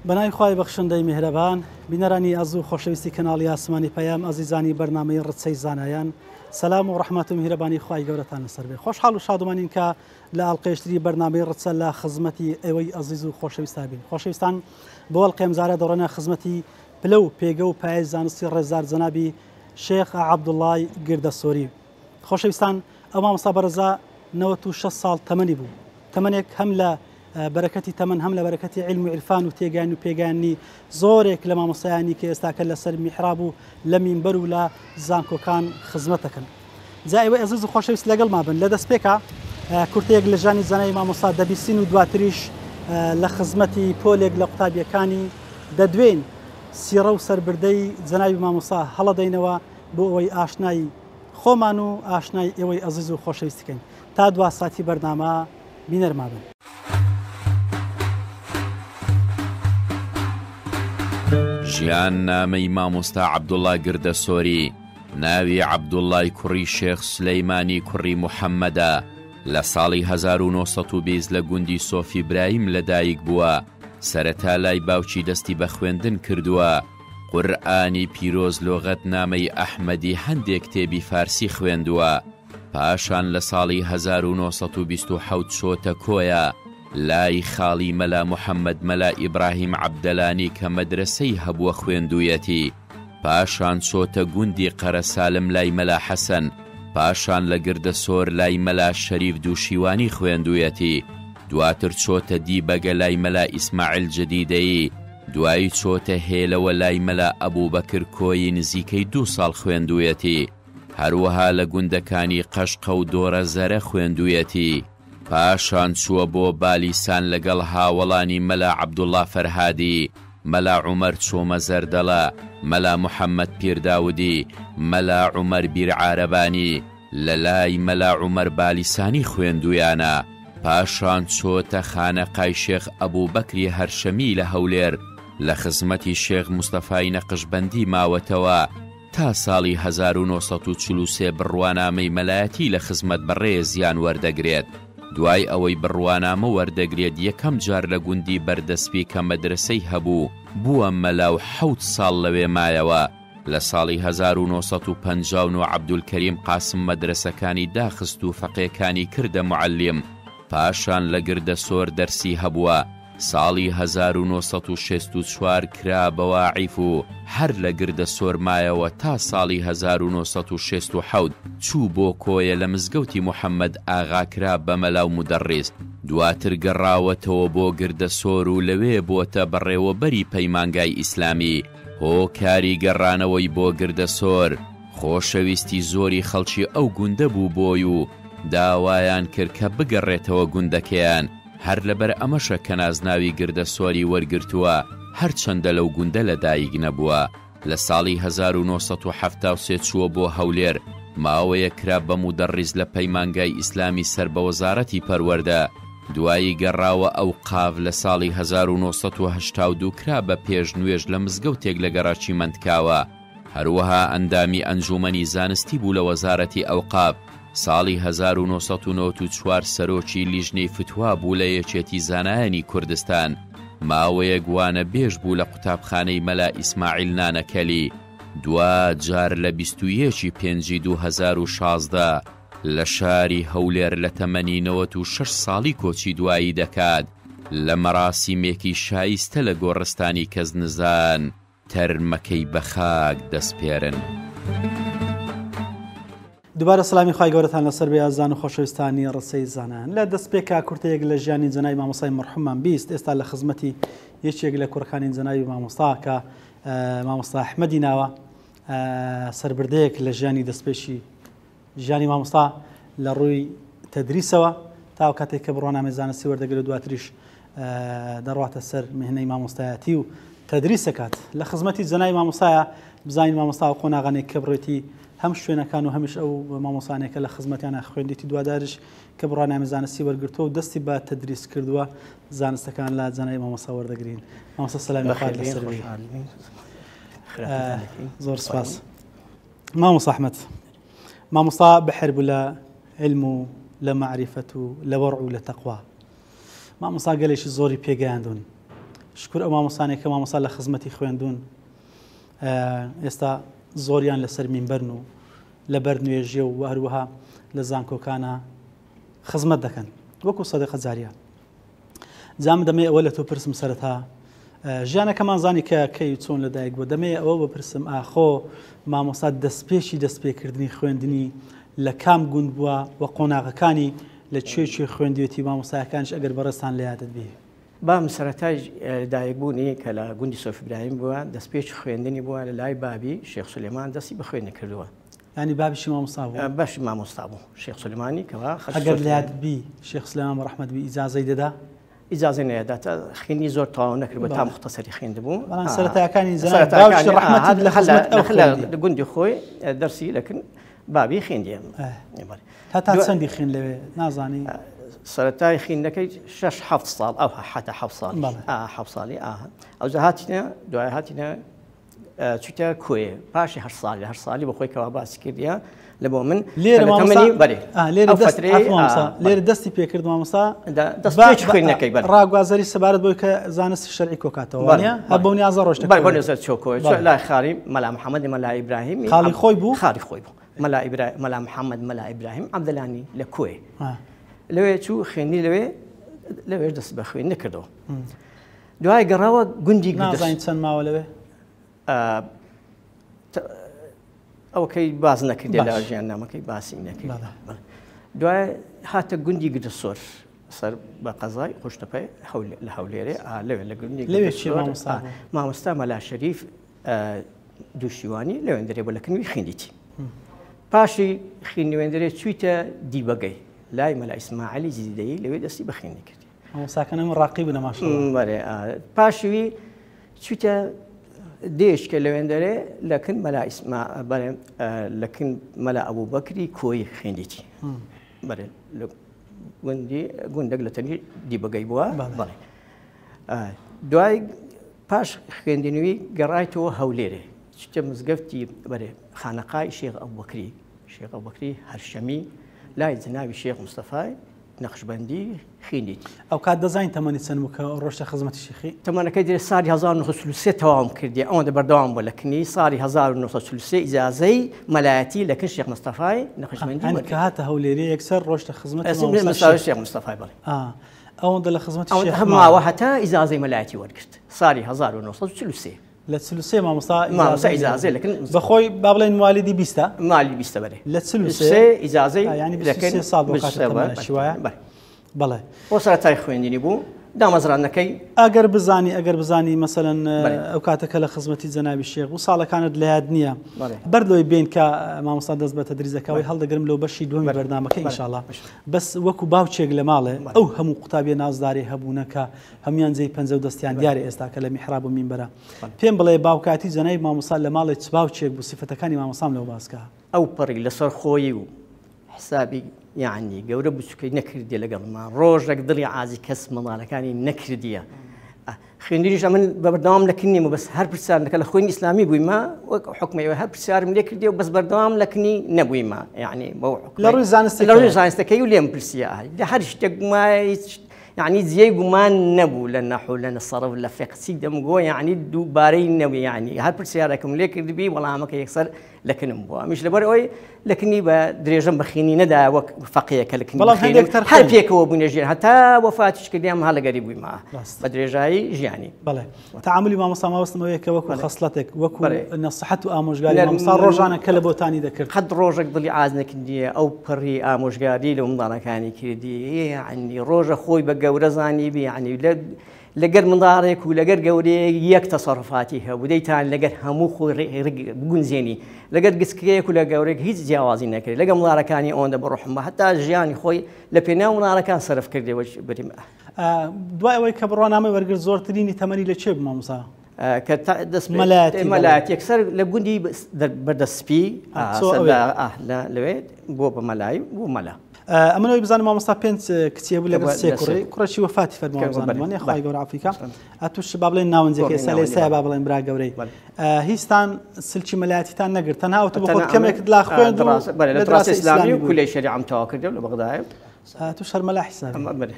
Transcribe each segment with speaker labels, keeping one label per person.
Speaker 1: بەنای خوای بەخشندەی میهرەبان بینەرانی ئەز و خۆشەویستی کەناڵی ئاسمانی پەیام ئەزیزانی بەرنامەی ڕچەی زانایان سەلام و ڕەحمەت و میهرەبانی خوای گەورەتان لەسەر بێ. خۆشحاڵ و شادومانین کە لە ئاڵلقەیشتری بەرنامەی ڕچە لە خزمەتی ئێوەی ئەزیز و خۆشەویستا بین. خۆشەویستان بۆ ئەڵقەیەمزارە دەڕۆنە خزمەتی پلە و پێگە و پایەی زانستی ڕێزار جەنابی شێخ عەبدوڵڵای گردەسۆری. خۆشەویستان ئەو مامۆستا بەرەزا 96 ساڵ تەمەنی بوو. تەمەنێک هەم لە بەرەکەتی تەمەن هەم لە بەرەکەتی علم و عرفان و تێگەیان و پێگەیانی زۆرێک لە مامۆستایانی کە ئێستاکە لەسەر میحراب و لە مینبەر و لە زانکۆکان خزمەت دەکەن. جا ئێوە ئەزیز و خۆشەویست لەگەڵ مابن لە دەستپێکە کورتەیەک لە ژانی زانای مامۆستا دەبیستین و دواتریش لە خزمەتی پۆلێک لە قوتابیەکانی دەدوێن سیرە و سەربردەی جەنابی مامۆستا هەڵەدەینەوە بۆ ئەوەی ئاشنایی خۆمان و ئاشنای ئێوەی ئەزیز و خۆشەویستکەین. تا دوا ساتی بەرنامە بینەرما بن.
Speaker 2: ژیان نامەی مامۆستا عەبدوڵڵا گردەسۆری، ناوی عەبدوڵڵای کوڕی شێخ سلەیمانی کوڕی موحەممەدە. لە ساڵی 1920 لە گوندی سۆفی برایم لەدایک بووە. سەرەتا لای باوکی دەستی بە خوێندن کردووە. قورئانی پیرۆز لۆغەت نامەی ئەحمەدی هەندێک کتێبی فارسی خوێندووە. پاشان لە ساڵی 1927 چۆتە کۆیە لای خاڵی مەلا موحەممەد مەلا ئیبراهیم عەبدەلانی کە مەدرسەی هەبووە خوێندوویەتی. پاشان چۆتە گوندی قەرەسالم لای مەلا حەسەن. پاشان لە گردەسۆر لای مەلا شەریف دووشیوانی خوێندوویەتی. دواتر چۆتە دیبەگە لای مەلا ئیسماعیل جەدیدەیی. دوایی چۆتە هێلەوە لای مەلا ئەبووبەکر کۆیی نزیکەی 2 ساڵ خوێندوویەتی. هەروەها لە گوندەکانی قەشقە و دۆرە زەرە خوێندوویەتی. پاشان چووە بۆ بالیسان لەگەڵ هاوڵانی مەلا عەبدوڵڵا فەرهادی، مەلا عومەر چۆمە زەردەڵە، مەلا موحەممەد پیرداودی، مەلا عومەر بیرعارەبانی. لە لای مەلا عومەر بالیسانی خوێندویانە. پاشان چۆتە خانەقای شێخ ئەبووبەکری هەرشەمی لە هەولێر لە خزمەتی شێخ موستەفای نەقشبەندی ماوەتەوە تا ساڵی 1943 بڕوانامەی مەلایەتی لە خزمەت بەڕێزیان وەردەگرێت. دوای ئەوەی بڕوانامە وەردەگرێت یەکەم جار لە گوندی بەردەسپی کە مەدرسەی هەبوو بووە مەلاو 7 ساڵ لەوێ مایەوە. لە ساڵی 1959 عەبدولکەریم قاسم مەدرسەکانی داخست و فەقێکانی کردە موعەلیم. پاشان لە گردەسۆر دەرسی هەبووە. ساڵی 1964 کرا بەواعیف و هەر لە گردەسۆر مایەوە تا ساڵی 1967 چوو بۆ کۆیە لە مزگەوتی موحەممەد ئاغا کرا بە مەلاو مودەڕیس. دواتر گەڕاوەتەوە بۆ گردەسۆر و لەوێ بۆتە بەڕێوەبەری پەیمانگای ئیسلامی. هۆکاری گەڕانەوەی بۆ گردەسۆر خۆشەویستی زۆری خەڵکی ئەو گوندە بوو بۆی و داوایان کرد کە بگەڕێتەوە گوندەکەیان. هەر لەبەر ئەمەشە کە نازناوی گردەسۆری وەرگرتووە هەرچەندە لەو گوندە لەدایک نەبووە. لە ساڵی 1973 چووە بۆ هەولێر، ماوەیە کرا بە مودەڕیز لە پەیمانگای ئیسلامی سەر بە وەزارەتی پەروەردە. دوایی گەڕاوە ئەو قاڤ لە ساڵی 1982 کرا بە پێشنوێژ لە مزگەوتێک لە گەڕاکی مندکاوە. هەروەها ئەندامی ئەنجومەنی زانستی بوو لە وەزارەتی ئەوقاف. ساڵی 1994 سەرۆکی لیژنەی فتوا بوو لە یەکێتی زانایانی کوردستان. ماوەیە گوانە بێژ بوو لە قوتابخانەی مەلا ئیسماعیل نانەکەلی. دوا جار لە 21 پێنجی 2016 لە شاری هەولێر لە تەمەنی 96 ساڵی کۆچی دوایی دەکات. لە مەراسیمێکی شایستە لە گۆڕستانی کەزنزان تەرمەکەی بە خاک دەستپێرن.
Speaker 1: دووبارە سلامی خوای گەورەتان لەسەر بێ ئازان و خۆشەویستانی ڕچەی زانایان. لە دەستپێکا کورتەیەک لە ژیانی جەنابی مامۆستای مەرحوممان بیست. ئێستا لە خزمەتی یەکێک لە کوڕەکانی جەنابی مامۆستا کە مامۆستا ئەحمەدی ناوە، سەربردەیەک لە ژیانی دەستپێشی ژیانی مامۆستا لە ڕووی تەدریسەوە تا کاتێک کە بڕوانامەی زانستی وەردەگرێت دواتریش دەڕواتە سەر مهنەی مامۆستایەتی و تەدریس دەکات. لە خزمەتی جەنابی مامۆستایە بزانین مامۆستا قۆناغانێک کە بڕێتی هەم شوێنەکان و هەمیش ئەو مامۆسانێکە لە خزمەتیانە خوێندێتی دوادارش کە بڕوانامەی زانستی وەرگرتووە و دەستی بە تەدریس کردووە زانستەکان لە جەنابی مامۆستا وەردەگرین. مامۆستا سەلامی بەخێر لەسەر بێ. زۆر سپاس. مامۆستا ئەحمەد، مامۆستا بەحێر بوو لە علم و لە معریفەت و لە وەڕع و لە تەقوا. مامۆستا گەلێکی زۆری پێگەیاندون. شکر ئەو مامۆستانێک کە مامۆستا لە خزمەتی خوێندون ئێستا زۆریان لەسەر مینبەرن و لەبەر نوێژیە و هەروەها لە زانکۆکانە خزمەت دەکەن وەکو سەدەقە جاریە. جام دەمێ ئەوە لە تۆ پرسم سەرەتا ژیانەکەمان زانی کە کەی چۆن لەدایک بوو دەمێ ئەوە بپرسم ئاخۆ مامۆستا دەستپێشی دەستپێکردنی خوێندنی لە کام گوند بووە و قۆناغەکانی لە کوێ خوێندوێتی مامۆستایەکانش ئەگەر بەڕێستان لە یادت بێ.
Speaker 3: بام سەرەتای دایکبوونی کە لە گوندی سۆفی ئیبراهیم بووە دەستپێچ خوێندنی بووە لە لای بابی شێخ سولێمان دەستی بە خوێندنە کردووە.
Speaker 1: ینی بابیشی مامۆستا بوو؟
Speaker 3: باشی مامۆستا بوو شێخ سولێمانی کەوا
Speaker 1: ئەگەر لە یادت بی شێخ سولێمان بەڕەحمەت بی ئیجازەی دەدا؟
Speaker 3: ئیجازەی نەداتە خوێنی زۆر تەواو نەکرد بە تا مختصری خوێند بوو.
Speaker 1: بەڵام سەرەتایەکانی باوکی ڕەحمەتی لە خزمەت ئەو
Speaker 3: لە گوندی خۆی دەرسی دەکردن بابی خوێندیە.
Speaker 1: هەتا چەندی خوێن لەوێ نازانی؟
Speaker 3: سەرەتای خوێندنەکەی 6-7 ساڵ ئەو حتا 7 ساڵی 7 ساڵی ئەوجا هاتینە دوای هاتینە چوتە کوێ پاشی 8 ساڵی بە خۆی کەوا باسی کردیە لە بۆ من
Speaker 1: لێرە دەستی پێکرد مامۆستا
Speaker 3: دەست خوێندنەکەی
Speaker 1: ڕاگوازەری سەبارەت بۆی کە زانستی شەرعی کۆکاتەوە هە بۆ نیازە ڕۆشتە
Speaker 3: نێزەر چۆکۆی لای خاری مەلا محەممەد مەلا ئیبراهیمی
Speaker 1: خاڵی خۆی بوو
Speaker 3: خاری خۆی بوو مەلا محەممەد مەلا ئیبراهیم عەبدەلانی لە کوێ لەوێ چوو خوێنی لەوێش دەست بە خوێن نەکردەوە. دوای گەڕاوە گوندی
Speaker 1: نازانین چەند ماوە لەوێ
Speaker 3: ئەوەکەی باز نەکردێ لە ژیان نامەکەی باسی نەکرد. دوای هاتە گوندی گرسۆر سەر بە قەزای خوشتەپەی لە هەولێرێ لەوێ لە گوندی
Speaker 1: لەوێ
Speaker 3: مامۆستا مەلا شەریف دووشیوانی لەوێندەرێ بۆ لەکردنەوەی خوێندیتی. پاشی خوێندنەوێندەرێ چوویتە دیبەگەی لای مەلا ئیسماعیلی زیدەیی لەوێ دەستی بە خوێندنی کردی.
Speaker 1: مامۆستاکانم ڕاقی بوون ماشەڵڵا.
Speaker 3: پاشوی چوویتە دێشکە لەوێندەرێ لەکن لەکن مەلا ئەبوو بەکری کۆی خوێندیتی گوندێک لە تەنی دیبەگەی بووە. دوای پاش خوێندنەوەی گەڕایتەوە هەولێرێ چتە مزگەفتی خانەقای شێخ ئەبوبەکری هەرشەمی لای جنابی شێخ مستەفای نەخشبەندی خوێندیتی.
Speaker 1: ئەو کات دەزانین تەمەنی چەند بوو کە ڕۆشتە خزمەتی شێخی؟
Speaker 3: تەمەنەکەی دێت ساڵی 1933 تەواوم کردی ئەوەندە بەردەوام بووە لەکنی ساڵی 1933 ئیجازەی مەلایەتی لەکن شێخ مستەفای نەخشبەندی
Speaker 1: کە هاتە هەولێرێ یەکسەر ڕۆشتە خزمەتی
Speaker 3: شێخ مستەفای بڵێ
Speaker 1: ئەوەندە لە خزمەتی شێخ
Speaker 3: ماوە هەتا ئیجازەی مەلایەتی وەرگرت ساڵی 1933
Speaker 1: لە 33 مامۆستا
Speaker 3: ئیجازەی لەکن
Speaker 1: بەخۆی با بڵێن موالیدی 20
Speaker 3: مالی 20 بەرێ
Speaker 1: لە 33
Speaker 3: ئیجازەی
Speaker 1: لەکن ساڵ بۆ شیوایە بەڵێ
Speaker 3: بۆ سەرەتای خوێندنی بوو دامەزرانەکەی
Speaker 1: ئەگەر بزانی مەسەلەن ئەو کاتەکە لە خزمەتی جەنابی شێخ و ساڵەکانت لە یاد نییە بەردەوەی بین کە مامۆستا دەست بە تەدریزەکەەوەی هەڵدەگرم لەو بەشی دومی بەردنامەکە ئینشاءڵڵا بەس وەکو باوچێک لە ماڵێ ئەو هەموو قوتابیە نازداری هەبوونەکە هەمویان جێی 50 دەستیان دیارە ئێستا کە لە میحراب و مینبەرە پێم بڵێ باوکاتی جەنابی مامۆستا لە ماڵێ چ باوچێک بوو سیفەتەکانی مامۆستام لەو باسکە
Speaker 3: ئەو پەڕی لەسەر خۆی و حسابی یعنی گەورە بچووکەی نەکردیە لەگەڵمان ڕۆژێک دڵی عازی کەس مەڵانەکانی نەکردیە. خوێندنیش من بەبەردەوام لەکنیم و بەس هەر پرسیارەکە لە خوێنی ئیسلامی بوویمە وەک حکمەوە هەر پرسیارم لێ کردی و بەس بەردەوام لەکنی نەبوویمە یعنی
Speaker 1: لە ڕووی
Speaker 3: زانستەکەی و لێم پرسیە لە هەر شتێک یعنی جێی گومان نەبوو لە نەحو لە نەسەرف لە فێقسی دەمگۆ یعنی دووبارەی نەبوو یعنی هەر پرسیارەکەم لێ کردبی وەڵامەکە یەکسەر لەکنم بووە ئەمیش لەبەر ئەوەی لەکنی بە درێژەم بەخینی نەدا وەک فەقیەکە لەکنی هەر پێکەوە بوونە ژێر هەتا وەفاتیش کردیان هەڵەگەری بوویمە بە درێژایی ژیانی.
Speaker 1: بەڵێ تعاملی مامۆستا ماوەستمەوەیە کە وەکو خەسڵەتێک وەکو نەسەحەت و ئامۆژگاری مامۆستا ڕۆژانە کە لە بۆتانی دەکرد
Speaker 3: قەت ڕۆژێک دڵی ئاز نەکردیە ئەو پڕی ئامۆژگاری لە منداڵەکانی کردی یعنی ڕۆژە خۆی بە گەورە زانی بی یعنی لەگەر منداڵێک و لەگەر گەورەیەک یەک تەسەڕفاتی هەبوو دەیتان لەگەر هەموو خۆی بگونجێنی لەگەر گسکەیەک و لە گەورێک هیچ جیاوازی نەکرد لەگەڵ منداڵەکانی ئەوەندە بڕۆحمە هەتا ژیانی خۆی لە پێناو منداڵەکان سەرف کردێەوە بریم.
Speaker 1: دوای ئەوەی کە بڕۆنامەی وەرگرت زۆرترینی تەمەنی لە چێ بوو مامۆستا؟
Speaker 3: کە مەلایەت یەکسەر لە گوندی بەردەسپی لەوێ بۆ بە مەلای بوو مەلا.
Speaker 1: ئەمەوەی بزانم مامۆستا پێنج کچیە بوو لەگەڵ سێ کوڕێکی وەفاتی فەرماوەزانمانی خی گەورە عەفیکە ئەتوش با بڵێن ناونجێکی ئێستا لە ئێستاە با بڵێن برا گەورەی هیچتان سلکی مەلایەتیتان نەگرت تەنها ئەوتە بە خۆت کەمێک لا خوێند
Speaker 3: لە دراسی ئیسلامی و کولەی شەریعەم تەواو کردم لە بەغداد
Speaker 1: توشهر ملا حسابي
Speaker 3: أمري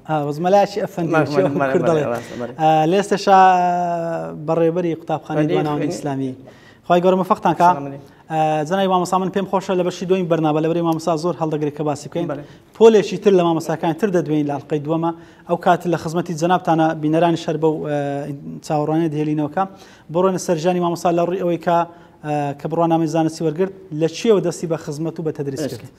Speaker 1: وزملاشي أفندي شو كردالي ليستشا بريبري قطاب خاني دوانا الإسلامي خواهي قرم مفقتان كا زنای مامۆستا من پێم خۆشە لە بەشی دووەمی بەرنامە لەبەرەی مامۆستا زۆر هەڵدەگرێت کە باسی بکەین پۆلێکی تر لە مامۆستاکانی تر دەدوێن لە ئەڵقەی دووەمە ئەو کات لە خزمەتی جەنابتانە بینەرانی شەر بەو چاوەڕوانیە دێلینەوەکە بڕۆنە سەرژانی مامۆستا لە ڕووی ئەوەی کە بڕوانامەی زانستی وەرگرت لە چیەوە دەستی بە خزمەت و بە تەدریس کرد.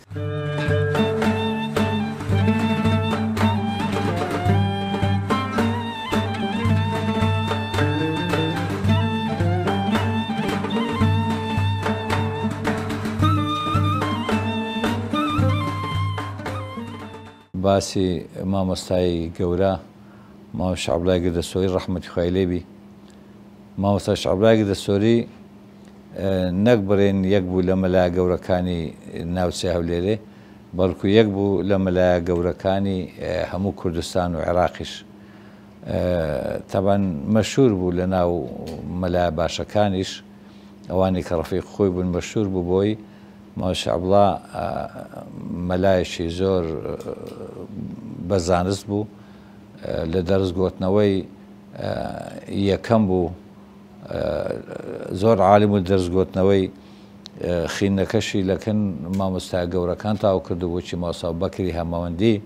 Speaker 4: باسی مامۆستای گەورە مامۆستا عەبدوڵای گردەسۆری ڕەحمەتی خوای لێ بی مامۆستا عەبدوڵای گردەسۆری نەک بڕێن یەک بوو لە مەلایە گەورەکانی ناوچەی هەولێرێ بەڵکو یەک بوو لە مەلایە گەورەکانی هەموو کوردستان و عێراقیش تەبەن مەشهور بوو لە ناو مەلایە باشەکانیش ئەوانی کە ڕەفیق خۆی بوون مەشهور بوو بۆی مامۆستا عەبدوڵا مەلایەکی زۆر بەزانست بوو لە دەرسگۆتنەوەی یەکەم بوو زۆر عالم و دەرسگۆتنەوەی خینەکەشی لەکن مامۆستا گەورەکان تاو کردو بۆچی مامۆستا بەکری هەمەوەندی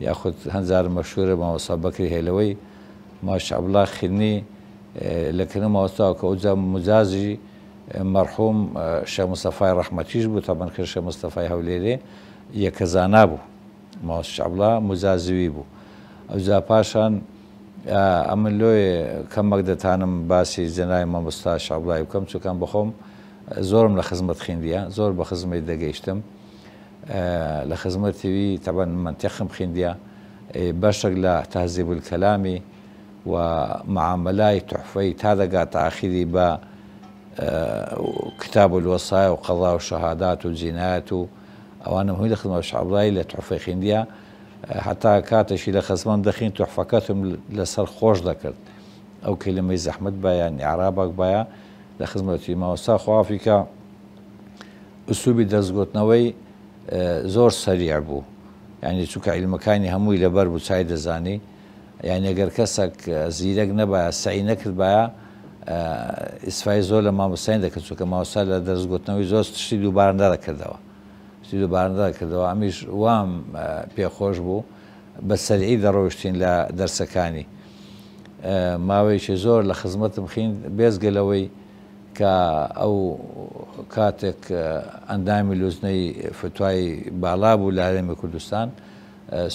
Speaker 4: یاخود هەنجار مەشهورە مامۆستا بەکری هێلەوەی مامۆستا عەبدوڵا خینی لەکردنی مامۆستاوە کە ئەوجا مجازی مەرحوم شێخ مستەفای ڕەحمەتیش بوو تەبەن کرد شێخ مستەفای هەولێرێ یەکە زانا بوو مامۆستا عەبدوڵا مجازوی بوو ئەوجا پاشان ئەمن لۆیە کەمەک دەتانم باسی جەنابی مامۆستا عەبدوڵای بکەم چونکە بەخۆم زۆرم لە خزمەت خوێندیە زۆر بە خزمەت دەگەیشتم لە خزمەتیوی تەبەن منتیقم خوێندیە بەشێک لە تەهذیب الکەلامی و معاملای تحفەی تا دەگاتە ئاخیری بە كتاب الوصايا وقضاء والشهادات والجنايات ئەوانە هەمووی لە خزمەت عەبدوڵای لە تحفەی خوێندیە حتا کاتێکی لە خزمەت دەخین تحفەکەتم لەسەر خۆش دەکرد ئەو کەلیمەی زەحمەت بایە ئیعرابێک بایە لە خزمەتی مامۆستا خوافی کە ئوسلوبی دەستگۆتنەوەی زۆر سەریع بوو یعنی چونکە عیلمەکانی هەمووی لەبەر بوو چای دەزانی یعنی ئەگەر کەسێک زیرەک نەبایە سعی نەکرد بایە ئیسفای زۆر لە مامۆستایان دەکرد چونکە مامۆستا لە دەستگۆتنەوەی زۆر تشتی دووبارە دەکردەوە دووبارەکردەوە ئەمیش وام پێخۆش بوو بە سەریعی دەڕۆیشتین لە دەرسەکانی ماوەیەکی زۆر لە خزمەتم خین بێزگەلەوەی کە ئەو کاتێک ئەندامی لوزنەی فتوای باڵا بوو لە هەرێمی کوردستان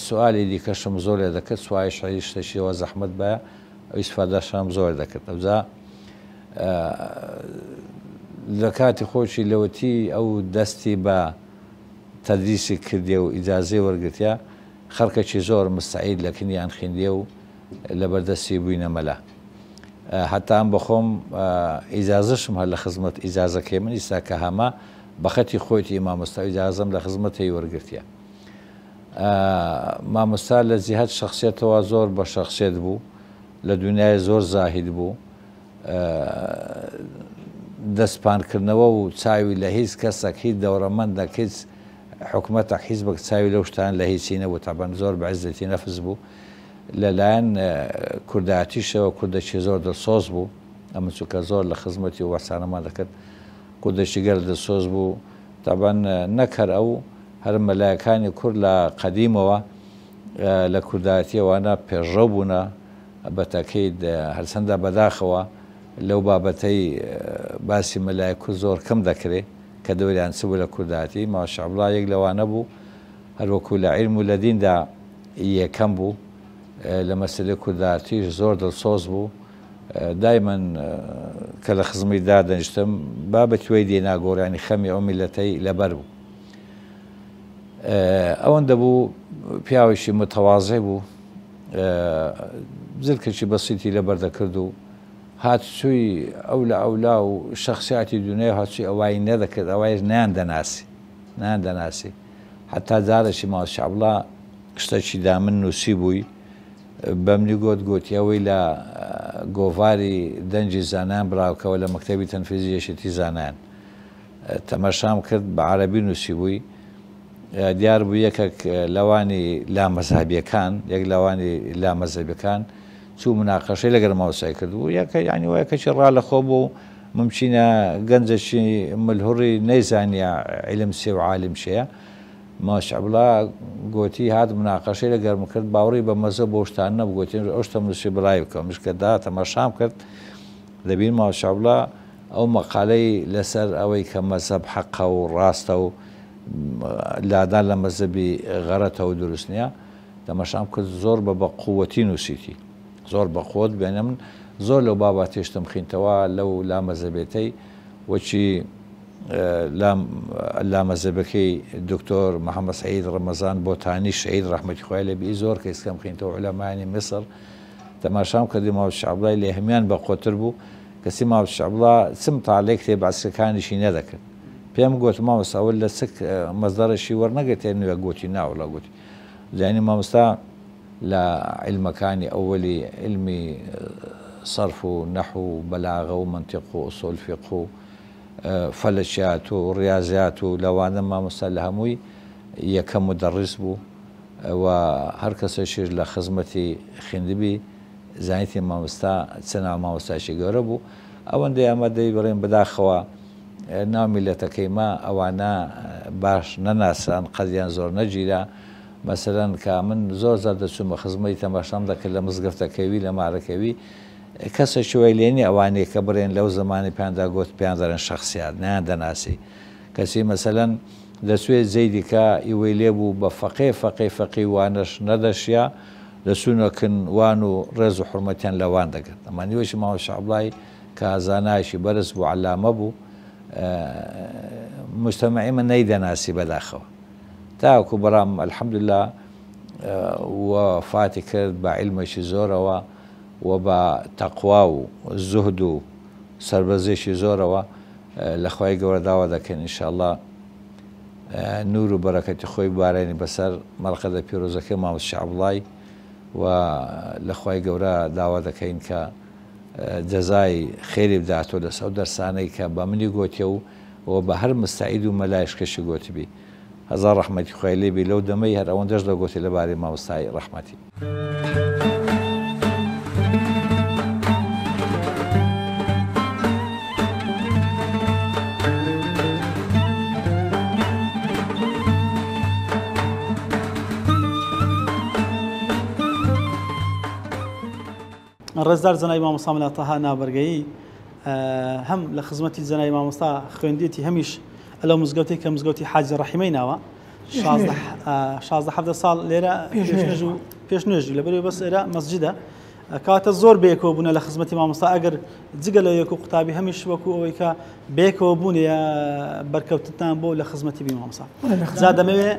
Speaker 4: سوالی دیکەشم زۆر لێ دەکرد سوای شەڕی شتێکیەوە زەحمەت بە ئەو ئیسفادەشام زۆر دەکرد ئەوجا لە کاتی خۆشی لەوەتی ئەو دەستی بە تەدریسی کردێ و ئیجازەی وەرگرتیا خەڵکێکی زۆر مستعید لە کنیان خوێندیە و لەبەردەستی بووینە مەلا حتا ئەم بەخۆم ئیجازەشم هەر لە خزمەت ئیجازەکەی من ئیستا کە هەمە بەخەتی خۆیتی مامۆستا ئیجازەم لە خزمەتی وەرگرتیە مامۆستا لە جیهەت شەخسیەتەوە زۆر بە شەخسیەت بوو لە دنیای زۆر زاهید بوو دەستپانکردنەوە و چاوی لە هیچ کەسێک هیچ دەوڕەمەندێک هیچ حکومەتێک هیچبێک چاوی لەو شتان لە هیچی نەبوو تەبەن زۆر بە عیزەتی نەفس بوو لەلایەن کوردایەتیشەوە کوردێکی زۆر دڵسۆز بوو ئەمە چونکە زۆر لە خزمەتی و وەسانەمان دەکرد کوردێکی گەر دڵسۆز بوو تەبەن نەکەر ئەو هەر مەلایەکانی کورد لە قەدیمەوە لە کوردایەتیەوانە پێشڕەو بوونە بەتەکەی هەرچەندە بەداخەوە لەو بابەتەی باسی مەلایە کورد زۆر کەم دەکرێت کە دەوریان چ بوو لە کوردایەتی مامۆستا عەبدوڵا یەک لەوانە بوو هەروەکو لە عیلم و لە دیندا یەکەم بوو لە مەسەلەی کوردایەتیش زۆر دڵسۆز بوو دایمەن کە لە خزمەتیدا دەنیشتم بابەتی وەی دێناگۆڕانی خەمی ئەو میلەتەی لەبەر بوو ئەوەندە بوو پیاوێکی متەواضع بوو زلکێکی بەسیتی لەبەر دەکرد و هاتچووی ئەو لە ئەولا و شەخصیاتی دنیا هاتچووی ئەوای نەدەکرد ئەوای نان دەناسی حتا جارێکی مامۆستا عەبدوڵا شتێکی دامن نووسی بووی بەمنی گوتیەوەی لە گۆڤاری دەنجی زانان براوکەوە لە مەکتەبی تەنفیزی یەشێتی زانان تەماشام کرد بە عەرەبی نووسی بووی دیار بوو یەکێک لەوانی لا مەزهبیەکان یەک لەوانی لا مەزهبیەکان چوو مناقەشەی لەگەڵ مامۆستای کردبوو یەکە ینی وایەکەی ڕا لەخۆ بوو ممچینە گەنجەشی ملهوڕی نەیزانیا عیلم سێ و عالم شەیە ماشەڵڵا گوتی هات مناقەشەی لەگەڵم کرد باوەڕی بە مەزە بۆ شتان نەبوو گوتی ئەو شتە منووسی بڵای بکەم مشکەدا تەماشام کرد دەبین ماشەڵڵا ئەو مەقالەی لەسەر ئەوەی کە مەزهب حەقە و ڕاستە و لادان لە مەزهبی غەرەتە و دروست نییە تەماشام کرد زۆر بە قووەتی نووسیتی زۆر بە خۆت بێنە من زۆر لەو بابا تێشتم خینتەوە لەو لا مەزەبێتەی وەچی لا مەزەبەکەی دکتۆر محەممەد سعید ڕەمەزان بۆتانی شەید ڕەحمەتی خوای لەبی زۆر کەسکەم خینتەوە عولەمانی میسر تەماشام کردی ماوە شعبڵای لێ هەمیان بە خۆتر بوو کەسی ماوە شعبڵا چم تاالێک تێ باسەکانیشی نەدەکرد پێم گوت مامۆستاول لە سک مەزدەڕشی وەرنەگەێت نوێ گوتی ناوەڵا گوتی زانی مامۆستا لە علمەکانی ئەوەلی علمی صرف و نەحو و بەلاغە و منتیق و ئوسوڵ فیقه و فەلەکیات و ڕاضیات و لەوانە مامۆستا لە هەمووی یەکەم مدەڕیس بوو و هەر کەسێکیش لە خزمەتی خوێندبی زانیتی مامۆستا چەنا مامۆستاشی گەورە بوو ئەوەندەی ئەمەدەی بڕێن بەداخەوە ناو میلەتەکەی ما ئەوانە باش نەناسان قەدیان زۆر نەگیرا مەسەرەن کە من زۆر زار دەچوومە خزمەتی تەماشام دەکرد لە مزگەفتەکەوی لە مارەکەوی کەسێکی وای لێنی ئەوانەیە کە بڕێن لەو زمانی پیاندا گوت پیان دەرن شخصیات نیان دەناسی کەسی مەسەلەن دەسوێت زەیدیکە ئیوەی لێ بوو بە فەقی وانش نەدەشیا دەسوونەکن وان و ڕێز و حرمەتیان لەوان دەکرد ئەمانیوەشی ماوە شعبڵای کە زانایشی بەرز بوو عەلامە بوو مجتەمەعی من نەیدەناسی بەداخەوە تاوەکو بەڕام ئەلحەمدوللا وفاتی کرد بە عیلمێکی زۆرەوە و بە تەقوا و زوهد و سربەرزێکی زۆرەوە لە خوای گەورە داوا دەکەن ئینشاءڵڵا نور و بەرەکەتی خۆی بارێنی بەسەر مەڵقەدە پیرۆزەکەی مامۆست شعبڵای و لە خوای گەورە داوا دەکەین کە جەزای خێری بداتۆ لەسەر دەرسانەی کە بە منی گوتیە و بە هەر مستعید و مەلایشکەشی گوتبی هەزار ڕەحمەتی خوای لێبی لەو دەمەی هەر ئەوەندەش دەگوتی لەبارەی مامۆستای ڕەحمەتی
Speaker 1: ڕێزدار جەنابی مامۆستا مەلا تەها نابەرگەیی هەم لە خزمەتی جەنابی مامۆستا خوێندێتی هەمیش لەو مزگەوتەی کە مزگەوتی حاجی ڕەحیمەی ناوە 16 ساڵ لێرە پێش نوێژی لەبەرەوەی بەس ئێرە مەسجدە کاتە زۆر بێکەوە بوونە لە خزمەتی مامۆستا ئەگەر جگە لە یەک و قوتابی هەمیش وەکو ئەوەی کە بێکەوە بوونێ بەرکەوتتان بۆ لە خزمەتی بی مامۆستا جا دەمەوێ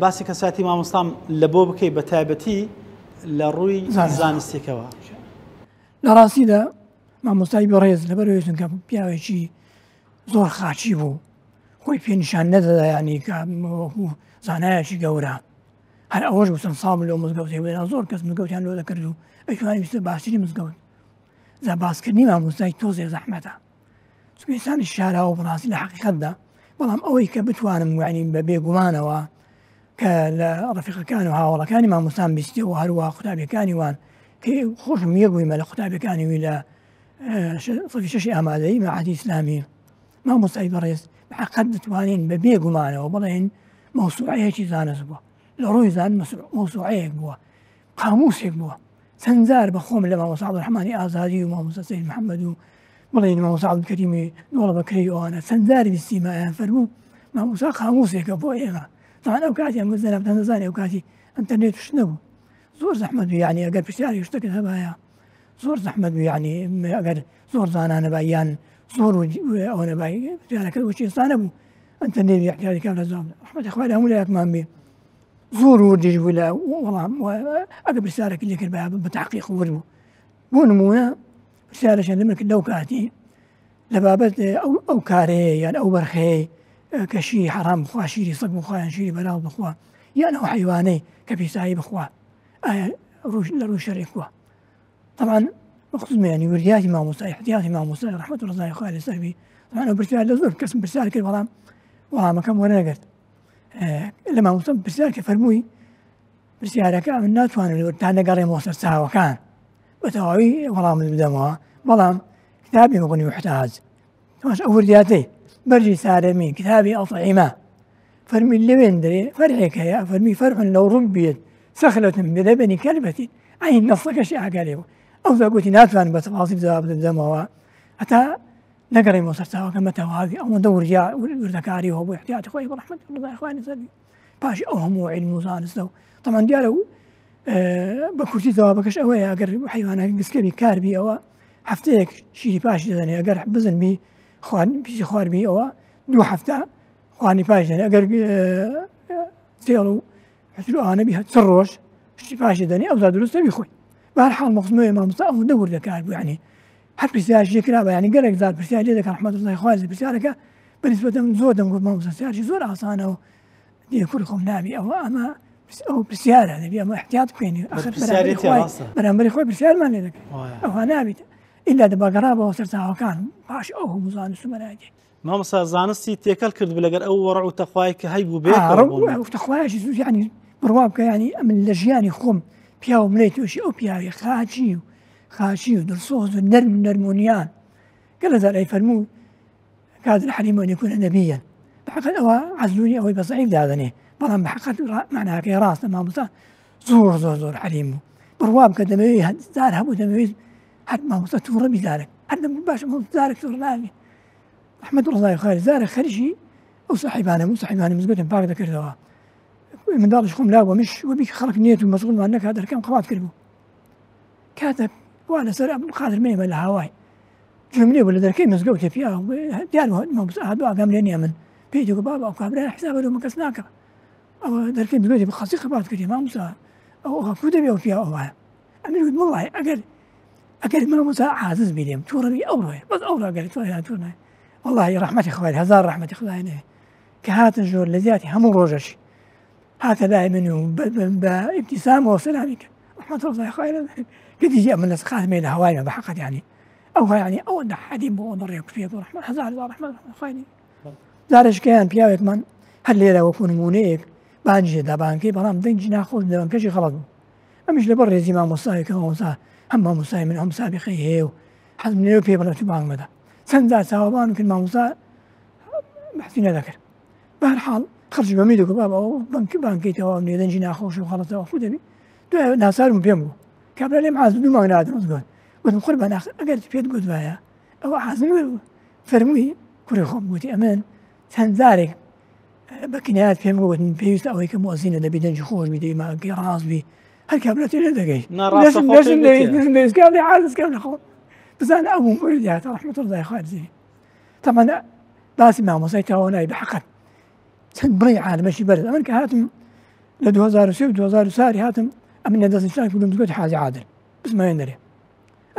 Speaker 1: باسی کەساتی مامۆستام لە بۆ بکەی بە تایبەتی لە ڕووی زانستێکەوە
Speaker 5: لە ڕاستیدا مامۆستای بەڕێز لەبەرەوەی چونکە پیاوێکی زۆر خاچی بوو خۆی پێنیشان نەدەدا یعنی کە وەکو زانایەکی گەورە هەر ئەوەش بوو چەند ساڵ لەو مزگەوتەی وێرا زۆر کەس مزگەوتیان لۆ دەکرد و ئەیتوانی بیستە باسیری مزگەوت جا باسکردنی مامۆستای تۆزێ زەحمەتە چونکە ئینسانی شاراوە بەڕاستی لە حەقیقەتدا بەڵام ئەوەی کە بتوانم یعنی بە بێگومانەوە کە لە ڕەفیقەکان و هاوڵەکانی مامۆستان بیستێ و هەروە قوتابیەکانی وان کە خۆشم یەک بوویمە لە قوتابیەکانی وی لە سەفی شەشی ئامادەیی مەعهەدی ئیسلامی مامۆستای بەڕێز بەحەقیقەت دەتوانین بە بێگومانەوە بڵێن مەوسوعەیەکی زانست بووە لە ڕووی زان مەوسوعەیەک بووە قاموسێک بووە چەند جار بە خۆم لە مامۆستا عەبدوڕەحمانی ئازادی و مامۆستا سەید محەممەد و بڵێن مامۆستا عەبدولکەریمی دۆڵە بەکرەی ئەوانە چەند جاری بیستیمایان فەرموو مامۆستا قاموسێکە بۆ ئێمە طبعا ئەو کاتیان گوزەرە دەزانێ ئەو کاتی ئەنتەرنێت توش نەبوو زۆر زەحمەت بوو یعنی ئەگەر پرسیاری شتێکت هەبایە زۆر زەحمەت بوو یعنی ئەگەر زۆر زانانە بای یان زۆر ئەوە نەبای پرسیارەکە وەچی ئێستا نەبوو ئەنتەرنێت احتیاجی کام لە زۆر ڕەحمەتی خوای هەموو لایەکمان بێ زۆر وردیش بوو لە وەڵام ئەگەر پرسیارێکی لێ کرد بە تحقیق ورد بوو بۆ نمونە پرسیارەشیان لێ کرد لەو کاتی لە بابەت ئەو کارەیە یان ئەو بەرخەیە کە شیری حەرام بخوا شیری سەگ بخوا یان شیری بەراڵ بخوا یان ئەو حەیوانەی کە پیسایی بخوا ئایا لە ڕووی شەرعی کووە طبعا بەخصوص یعنی وردیاتی مامۆستا احتیاتی مامۆستا ڕەحمەت و ڕزای خوای لەسەر بی طبعا ئەو پرسیار لە زۆر کەسم پرسیار کرد بەڵام وەڵامەکەم وەرنەگرت لما مصطفى برسالة كفرموي برسالة كامل ناتوان تانا قري موسر ساوى كان وتواوي ولام بدمها بلام كتابي مغني محتاج ماش أول دياتي برجي سالمين كتابي أطعمة فرمي اللي بندري فرحك يا فرمي فرح لو ربيت سخلة بلبن كلبتي عين نصك أشياء قاليه أو ذا قلت ناتوان بتفاصيل ذا بدمها حتى نقري موسر ساوى كما تواوي أو ندور جاء وذكاري وهو احتياط خوي برحمة الله إخواني سلبي باش أوهم وعلم وزانس له طبعا ديالو بكرتي ثوابكش أوي أقر حيوانات قسكبي كاربي أو حفتيك شيء باش يعني أقر بزن بي خوان بيجي خوار بي أو دو حفتة خواني باش يعني أقر سيلو حتلو أنا بيها تسروش شيء باش يعني أو زادوا لسه بيخوي بهالحال مقسمه ما مستأو دور ذكار يعني حتى رسالة شيء كلابه يعني قرأ زاد رسالة ذكر رحمة الله إخواني رسالة بالنسبة لزود نقول ما مسلسل زود عصانه دي كلكم نابي أو أما أو برسالة هذا أما احتياط بيني آخر برامبري خوي برسالة ما لك أو نابي إلا دبا قرابة وصرتها وكان باش أو مزانس ومراجع
Speaker 1: ما مسا زانستي تيكل كرد بلقر أو ورع وتخوايك هيبو بيك
Speaker 5: وتخوايش يعني بروابك يعني من الأجيان خم بياو مليت وشي أو بياو خاشي ودرصوص ونرمونيان قال ذا يفرمون كاد الحليم أن يكون نبيا بحقد أو عزلوني أو بصعيب دادني بلان بحقد معناها كي راس ما مصا زور حليمه برواب كدموي زارها ودموي حد ما مصا تور بذلك حد ما باش ما زارك تور نامي أحمد الله خير زار خرجي أو صاحبانا مزقوتهم باق ذكرتها من دارش خم لا ومش وبيك خلق نيته مسؤول ما أنك هذا كم قوات كربو كاتب وأنا سر أبو القادر ميمة الهواي جملي ولا ذا كيف مسقوتي فيها ديالو ما هذا قام لي من بيجو بابا أو كابرين حسابه لو مكسناك أو ذا كيف مسقوتي بخاصي خبرات كذي ما مسا أو كودا بيو فيها أو أنا أقول والله أقل ما مسا عازز بيليم توربي أوره بس أوره قال تورنا والله رحمتي خوالي هزار رحمتي خوالي كهات الجور لذاتي هم روجش هذا دائما بابتسامة وسلامك رحمة الله خير قد يجي من الأسخاذ من الهواي ما بحقد يعني أو أن حديم بوضر يكفيه رحمة هزار رحمة خير دارش كان بياوك من هالليلة وكون مونيك بانجي دابانكي برام دنج ناخذ دابانكي خلاص أمش لبر زي ما مصاي كما مصاي هم مصاي منهم سابقيه حزم نيو بيبر تبان مدى سنزا سوابان كل ما مصاي محسين ذكر بهالحال خرج بميدك بابا بانكي توامني دنج ناخذ وخلاص وفود بي دو ناسار مبيمو كابلا لي معاز دو ما نادر نقول ونقول بنا أقل تبيت قد بايا أو عازم فرمي كوري خم قوتي أمان سنزارك بكنيات فيهم قوت بيوست أو هيك مؤذين ده بيدنج خوش بيدي ما راس بي هالكابلا تيجي دقيق ليش كابلا عازز كابلا خو بس أنا أبو مولديات رحمة الله خالزي طبعا باسي ما مصيته هنا بحقك سنبري عالم ماشي برد أمريكا هاتم ل 2006 2000 هاتم أمن ندرس إنسان يقولون تقول حاجة عادل بس ما يندري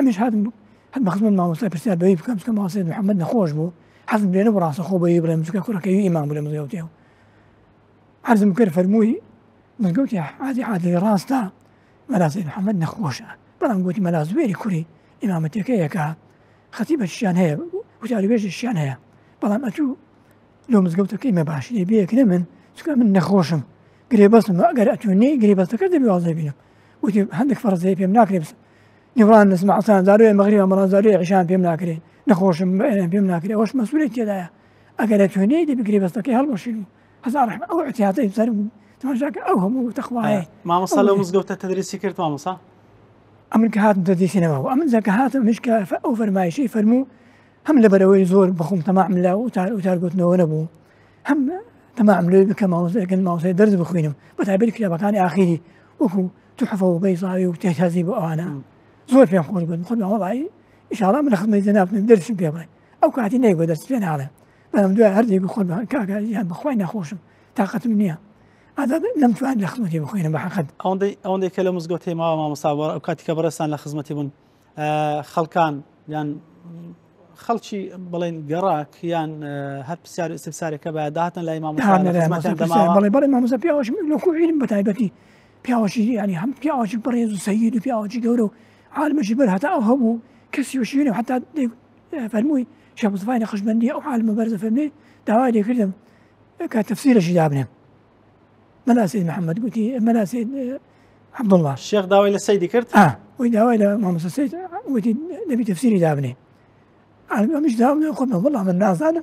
Speaker 5: أمش هاتم حد ما خدمنا مع مصيب برسال بيب كم سيد محمد نخوش بو حزم بينه براس أخوه بيب ولا مسكه كله كيو إمام ولا مزيوتيه حزم كير فرموي من قلت يا عادل راس تا ملا سيد محمد نخوشه بلان قلت ملا زويري كوري إمامتي كيكا خطيبة الشان هي وتعالي بيش الشان هي بلان أتو لو مزقوتك كيما باش يبيك نمن سكا من نخوشم قريب بس ما قرأتوني قريب بس تكذب بيوظفينه وتي عندك فرض زي بيم ناكري بس نبران نسمع صان زاري المغرب مران زاري عشان بيم ناكري نخوشم بيم ناكري واش مسؤوليتي هذا قرأتوني دي بقريب بس تكي هالمشيلو هذا رحمة أو اعتياطي صار تمشاك أو هم تقوى
Speaker 1: ما مصلوا مزقوت التدريس سكرت ما مصا
Speaker 5: أمريكا هات تدريسنا ما أمن زكاة مش كأو فرماي شيء فرمو هم لبروي زور بخوم تمام لا وتارجت نونبو هم تمام لو كما هو درس بخوينهم بتعبير كلام كان آخري وكو تحفوا بيصاوي وتهذيب أنا زور فيهم خود والله إن شاء الله من خدمة زناب ندرس بيبري أو قاعدين نيجوا درس فينا على بنام دوا هردي بخود كاكا يعني بخوينا خوشم طاقة منيها هذا لم تفعل لخدمتي بخوينا بحقد
Speaker 1: أوندي كلام مزقوتي ما مصابر أو كاتي كبرسان لخدمتي بون خلكان يعني خلشي بلين قراك يان هاد بسعر استفساري كبا دهاتن لا إمام
Speaker 5: بلين بلين ما مسا بياوش لو كو علم بتايبتي بياوش يعني هم بياوش بريز وسيد وبياوش قولوا عالم جبر حتى أوهموا كسي وشيني وحتى فرموي شاب صفاينا خشبندي أو عالم برزة فهمني دعوالي كلهم كتفسير شي دابنا ملا سيد محمد قلتي ملا سيد عبد الله
Speaker 1: الشيخ داوي للسيدي كرت
Speaker 5: ويداوي لمحمد السيد قلتي نبي تفسيري دابني أنا مش داوي قلنا والله من الناس أنا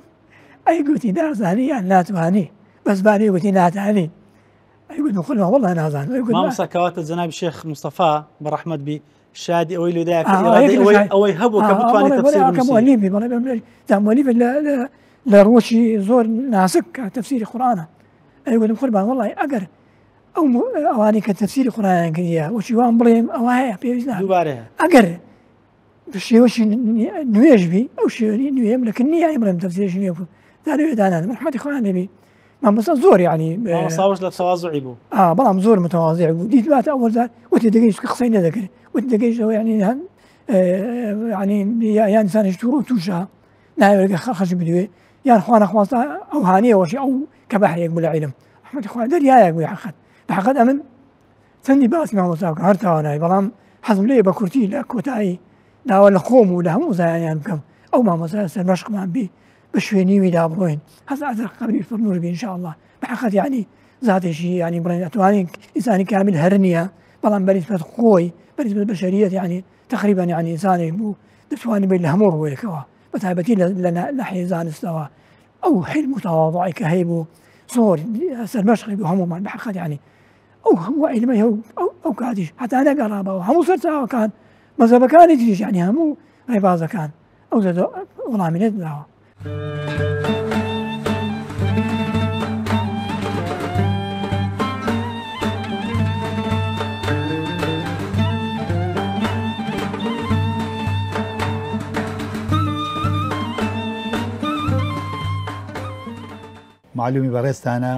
Speaker 5: أي قلتي ناس هني يعني لا تباني بس باني قلتي لا تهاني أي قلت قلنا والله ناس أنا
Speaker 1: ما مسكوات الزناب الشيخ مصطفى برحمة بي شادي أويلو دا في إرادة أو يهبوا كبتواني تفسير
Speaker 5: كمؤلفي والله مؤلف لا روشي زور ناسك تفسير القرآن أيوة قربان والله أقر أو أني كتفسير القرآن كذا وشي وان بليم أو هاي بيزنا
Speaker 1: دوباره
Speaker 5: أقر بشي وش نيجبي أو شيء نيجي لكن نيجي بليم تفسير شنو يقول ثاني دانا محمد القرآن نبي ما بس زور يعني
Speaker 1: ما صاوش للتواضع يبو
Speaker 5: بلام زور متواضع وديت بات أول ذا وتدقيش قصينا ذكر وتدقيش يعني يعني إنسان يشترو توشها نعم خش بدوي يعني أخوانا خواصة أو هانية وشي أو كبحر يقبل علم أحمد إخوان دريا يقول حقد بحقد أمن سندي باس مع مساك هرتا أنا بلام حزم لي بكرتي لا كوتاي لا ولا قوم ولا هم يعني كم أو ما مساس المشق مع بي بشويني ولا بروين هذا قبل يفرنور بي إن شاء الله بحقد يعني ذات شيء يعني برين أتواني إنسان كامل هرنية بلام بالنسبة قوي بالنسبة للبشرية يعني تقريبا يعني إنسان دفواني بين الهمور ويكوا بتعبتي لنا نحيزان استوى أو حلم متواضع كهيبو صور المشغل بهم مع بحقد يعني أو هو علمي أو كادش حتى أنا قرابة وهم صرت كان مذهب كان يجيش يعني هم ربازة كان أو زاد والله من الدعوة.
Speaker 6: معلومی بەڕێستانە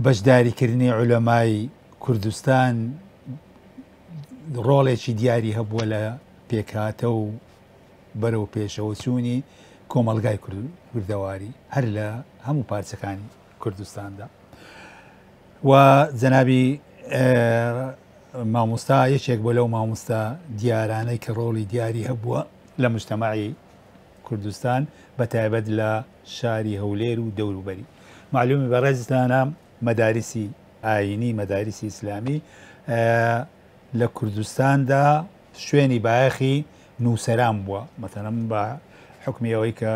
Speaker 6: بەشداریکردنی علەمای کوردستان ڕۆڵێکی دیاری هەبووە لە پێکهاتە و بەرەو پێشەوە چوونی کۆمەڵگای کوردەواری هەر لە هەموو پارچەکانی کوردستاندا و جەنابی مامۆستا یەکێک بۆ لەو مامۆستا دیارانەی کە ڕۆڵی دیاری هەبووە لە مجتەماعی کوردستان بەتایبەت لە شاری هەولێر و دەوروبەری معلومی بەڕێزتانە مەدارسی ئاینی مەدارسی ئیسلامی لە کوردستاندا شوێنی بایەخی نووسەران بووە مەتەنەم بە حکمی ئەوەی کە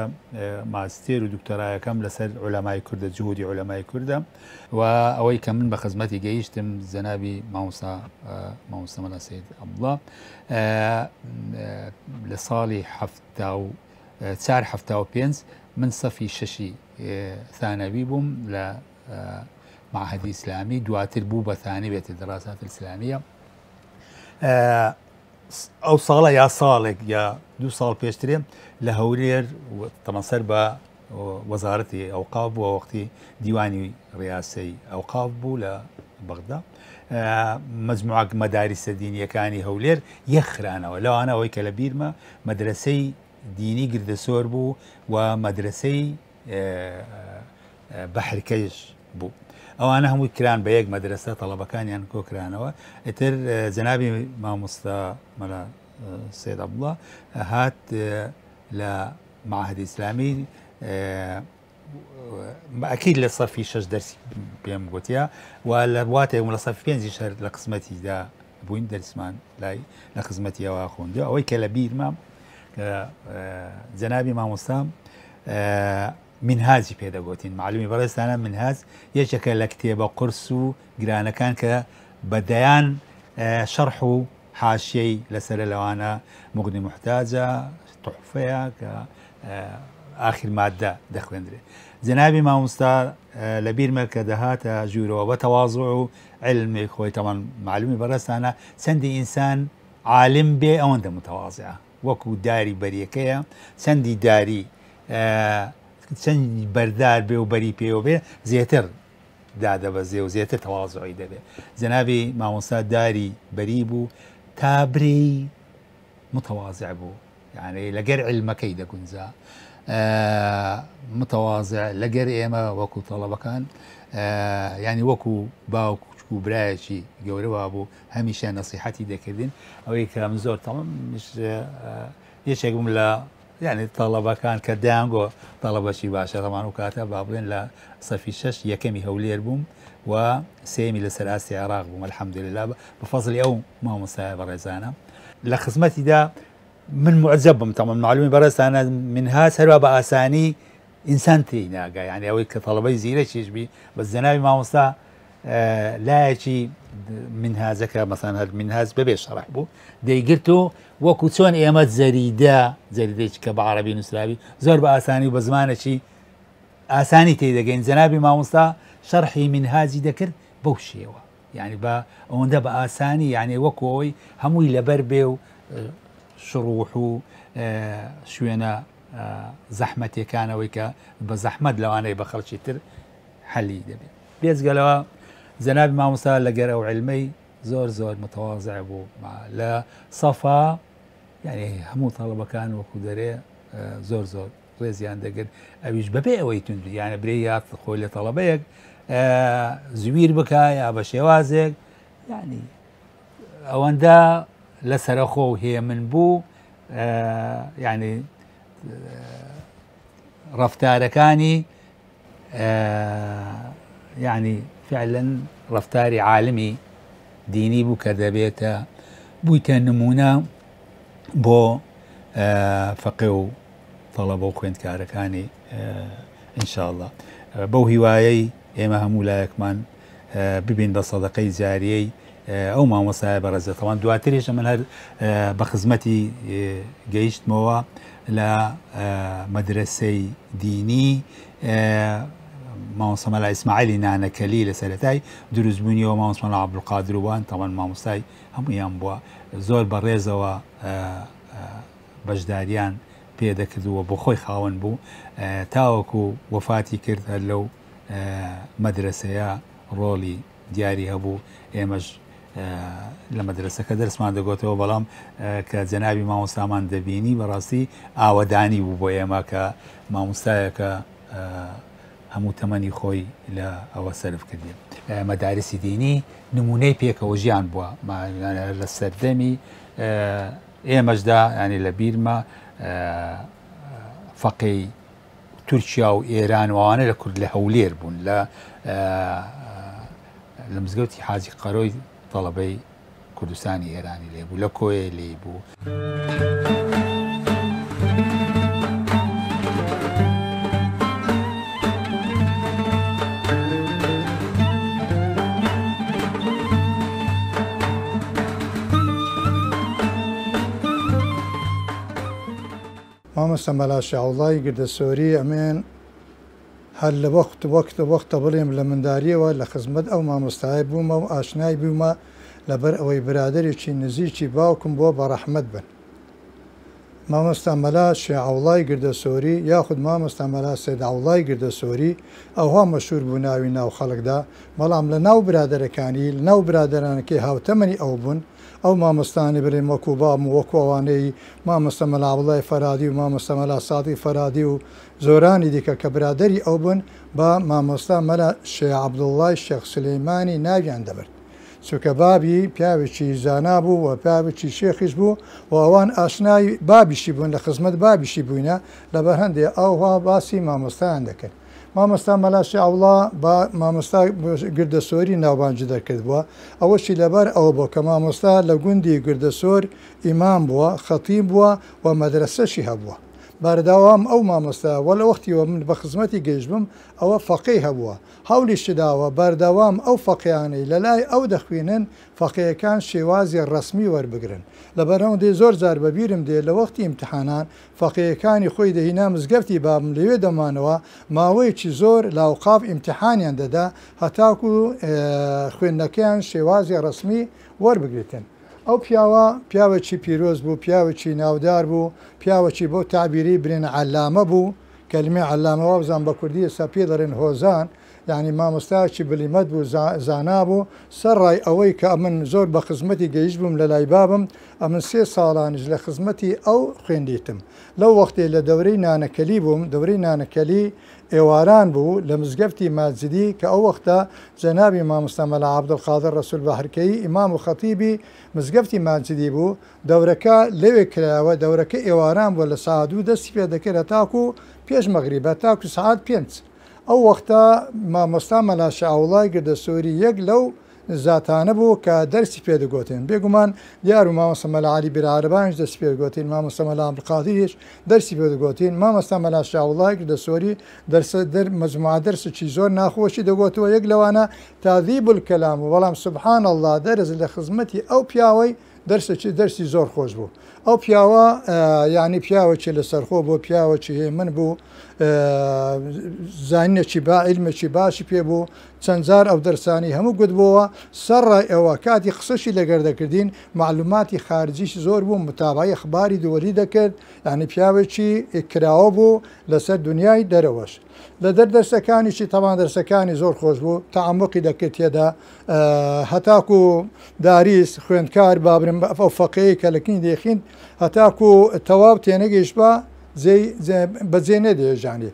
Speaker 6: ماستێر و دکتۆرایەکەم لەسەر عولەمای کوردە جوهودی عولەمای کوردە و ئەوەی کە من بە خزمەتی گەیشتم جەنابی مامۆستا مەلا سەید عەبدوڵڵا لە ساڵی 1975 من صفی شەشی ثانەوی بووم لە معهدی ئیسلامی دواتر بوو بە ثانوێتی دەراسات ئیسلامیە ئەو ساڵە یا ساڵێک یا 2 ساڵ پێشترێ لە هەولێر تەمەسەر بە وەزارەتی ئەوقاف بووە وەختی دیوانی ڕیاسەی ئەوقاف بوو لە بەغدا مەجموعە مەدارسە دینیەکانی هەولێر یەخرانەوە لەوانە ئەوەی کە لە بیرمە مەدرسەی دینی گردەسۆر بوو و مەدرسەی بەحرکەیش بوو ئەوانە هەمووی کران بە یەک مەدرسە تەڵەبەکانیان کۆکرانەوە ئیتر جەنابی مامۆستا مەلا سەید عەبدوڵڵا هات لە معهد ئیسلامی ئەکید لە سەفی 6 دەرسی پێم گوتیە و لە واتێک لە سەفی 5 شەر لە قسمەتیدا بووین دەرسمان لای لە خزمەتیەوە خوێندووە ئەوەی کە لە بیرمە جەنابی مامۆستا منهاجی پێدەگوتین معلومی بەڕێستانە منهاج یەکێکە لە کتێبە قورس و گرانەکان کە بەدەیان شەرح و حاشیەی لەسەر لەوانە مغنی محتاجە تحفەیە کە ئاخر مادە دەخوێندرێت جەنابی مامۆستا لە بیرمە کە دەهاتە ژوورەوە بە تەواضع و علمی خۆی تەمان معلومی بەڕێستانە چەندی ئینسان عالم بێ ئەوەندە متەواضعە وەکو داری بەریەکەیە چەندی داری چەندی بەردار بێ و بەری پێوە بێ زیاتر دادەبەزێ و زیاتر تەواضعی دەبێت جەنابی مامۆستا داری بەری بوو تا برێی متەواضع بوو یعنی لەگەر علمەکەی دەگونجا متەواضع لەگەر ئێمە وەکو تەڵەبەکان ینی وەکو باوک و برایەکی گەورەوە بوو هەمیشە نەسیحەتی دەکردین ئەوەی کە من زۆر تەڵم یەکێک بووم لە يعني طلبة كان كدانجو طلبة شي باشا طبعا وكاتب بابلين لا صفي شش يكمي هولير بوم وسيمي لسراسي عراق بوم الحمد لله بفضل أو ما مصايب برزانا لخدمتي دا من معجبهم طبعا معلومي برز أنا من هاس هروا بأساني إنسان تيناقا يعني أوي كطلبة زيلة شيش بي بس زنابي ما مصا لا شيء من هذا مثلا هذا من هذا ببيش شرح بو دي قلتو وكوتون ايامات زريده كبعربي نسلابي زور باساني وبزمانه شي اساني تيدقين زنابي ما مصا شرحي من هذه ذكر بوشيوا يعني با اوندا باساني يعني وكوي هموي لبربي شروحو شوينا زحمتي كان ويكا بزحمت لو انا بخلشي تر حلي دبي بيز قالوا زنابي ما مصا لقرا وعلمي زور متواضع بو لا صفا يعني همو طلبه كان وكدري زور ريزيان دقر اويش ببيع ويتون يعني بريات خويل طلبيك زوير بكايا بشوازك يعني اوندا لسرخو هي من بو يعني رفتاركاني يعني فعلا رفتاري عالمي ديني بو كذبيتا بويتا نمونا بو فقه طلبه وخوينت كاركاني ان شاء الله بو هوايي اما همو لايك من ببين بصدقي جاريي او ما مصايب رزة طبعا دواتريش من هر بخدمتي جيشت موا لا مدرسي ديني ما مصملا اسماعيلي نانا كليل سلتاي دروز بني وما مصملا عبد القادر وان طبعا ما مصاي هم يام بوا زول بريزه و بجداريان بيدا كدو بخوي خاون بو تاوكو وفاتي كرت هلو مدرسه رولي دياري هبو ايمج لمدرسه كدرس ما دغوتو بلام كجنابي ما مصامان دبيني براسي اوداني بو ايما ك ما مستايك همو تمني خوي الى او سلف كدي مدارس ديني نموني بيك وجيان بوا ما يعني للسردمي ايمجدا يعني لبيرما فقي تركيا وايران وانا لكل هولير بون لا لمزگوتی حاجی قروی طلبه کردستانی ایرانی لیبو لکوی لیبو
Speaker 7: مامۆستا مەلا شێعوڵای گردەسۆری ئەمێن هەر لە وەختە بڵێم لە منداریەوە لە خزمەت ئەو مامۆستای بوومە و ئاشنای بوومە لەبەر ئەوەی برادێکی نزیکی باوکم بۆ بە ڕەحمەت بن. مامۆستا مەلا شێعوڵای گردەسۆری یاخود مامۆستا مەلا سێدعوڵای گردەسۆری ئەوها مەشهور بوو ناوی ناو خەڵکدا، بەڵام لە ناو برادەرەکانی لە ناو برادەرانەکەی هاوتەمەنی ئەو بوون. ئەو مامۆستانی بڵێم وەکو بام و وەکو ئەوانەی مامۆستا مەلا عەبدوڵای فەرادی و مامۆستا مەلا سادی فەرادی و زۆرانی دیکە کە برادەری ئەو بوون بە مامۆستا مەلا شێخ عەبدوڵای شێخ سولەیمانی ناویان دەبرد. چونکە بابی پیاوێکی زانا بوو و پیاوێکی شێخیش بوو و ئەوان ئاشنای بابیشی بوون لە خزمەت بابیشی بووینە لەبەر هەندێک ئەوها باسی مامۆستایان دەکرد. مامۆستا مەلا شێعوڵا بە مامۆستا گردەسۆری ناوبانجی دەکردبووە ئەوەشی لەبەر ئەوە بوو کە مامۆستا لە گوندی گردەسۆر ئیمام بووە خەتیب بووە و مەدرسەشی هەبووە. بەردەوام ئەو مامۆستا وە لە وەختیوە من بە خزمەتی گەیشتبم ئەوە فەقیه هەبووە هەولیشی داوە بەردەوام ئەو فەقیانەی لە لای ئەو دەخوێنن فەقیەکان شێوازی ڕەسمی وەربگرن لەبەرەوە دێ زۆر جار بەبیرم دێ لە وەختی ئیمتحانان فەقیەکانی خۆی دەهینا مزگەفتی بابم لەوێ دەمانەوە ماوەیەکی زۆر لاوقاف ئیمتحانیان دەدا هەتاکو خوێندنەکەیان شێوازی ڕەسمی وەربگرێتن. ئەو پیاوەکی پیرۆز بوو پیاوەکی ناودار بوو پیاوەکی بۆ تعبیری برێنە عەلامە بوو کەلمەی عەلامەوە بزان بە کوردی ئێستا پێ دەڕێن هۆزان یعنی مامۆستایەکی بلیمەت بوو زانا بوو سەرڕای ئەوەی کە ئەمن زۆر بە خزمەتی گەیشت بووم لە لای بابم ئەمن 3 ساڵانیش لە خزمەتی ئەو خوێندیتم لەو وەختێ لە دەورەی نانەکەلی بووم دەورەی نانەکەلی ئێواران بوو لە مزگەفتی ماجدی کە ئەو وەختە جەنابی مامۆستا مەلا عەبدولقادر ڕەسوول بەهرکەیی ئیمام و خەتیبی مزگەفتی ماجدی بوو دەورەکە لەوێ کرایەوە دەورەکە ئێواران بووە لە ساعت 2 دەستی پێ دەکرد تاکو پێش مەغریبە تاکو ساعت 5 ئەو وەختە مامۆستا مەلا شاوڵای گردەسۆری یەک لەو زاتانە بوو کە دەرسی پێدەگوتێن بێگومان دیار و مامۆستا مەلا عەلی بیرعەرەبانیش دەستی پێدەگوتین مامۆستا مەلا عەبدولقادریش دەرسی پێدەگوتین مامۆستا مەلا شاوڵای گردەسۆری مەجموعە دەرسێکی زۆر ناخۆشی دەگوتەوە یەک لەوانە تادیب الکەلام و بەڵام سوبحان الله دەرز لە خزمەتی ئەو پیاوەی دەرسی زۆر خۆش بوو ئەو پیاوە یعنی پیاوەکی لەسەرخۆ بۆ پیاوەکی هەیە من بوو زانینێکی با عیلمێکی باشی پێ بوو چەند جار ئەو دەرسانی هەموو گوتبووە سەرڕای ئەوە کاتی قسەشی لەگەر دەکردین معلوماتی خارجیش زۆر بوو متابعی ئەخباری دووەری دەکرد یعنی پیاوێکی کراوە بوو لەسەر دنیای دەرەوەش لە دەرسەکانیشی تەمان دەرسەکانی زۆر خۆش بوو تەعەمقی دەکرد تێدا هەتاکو داریس خوێندکار بابرم ئەو فەقەیە کە لەکنی دێخین هەتاکو تەواو تێنەگەیشت بە بەجێ نەدێژانێ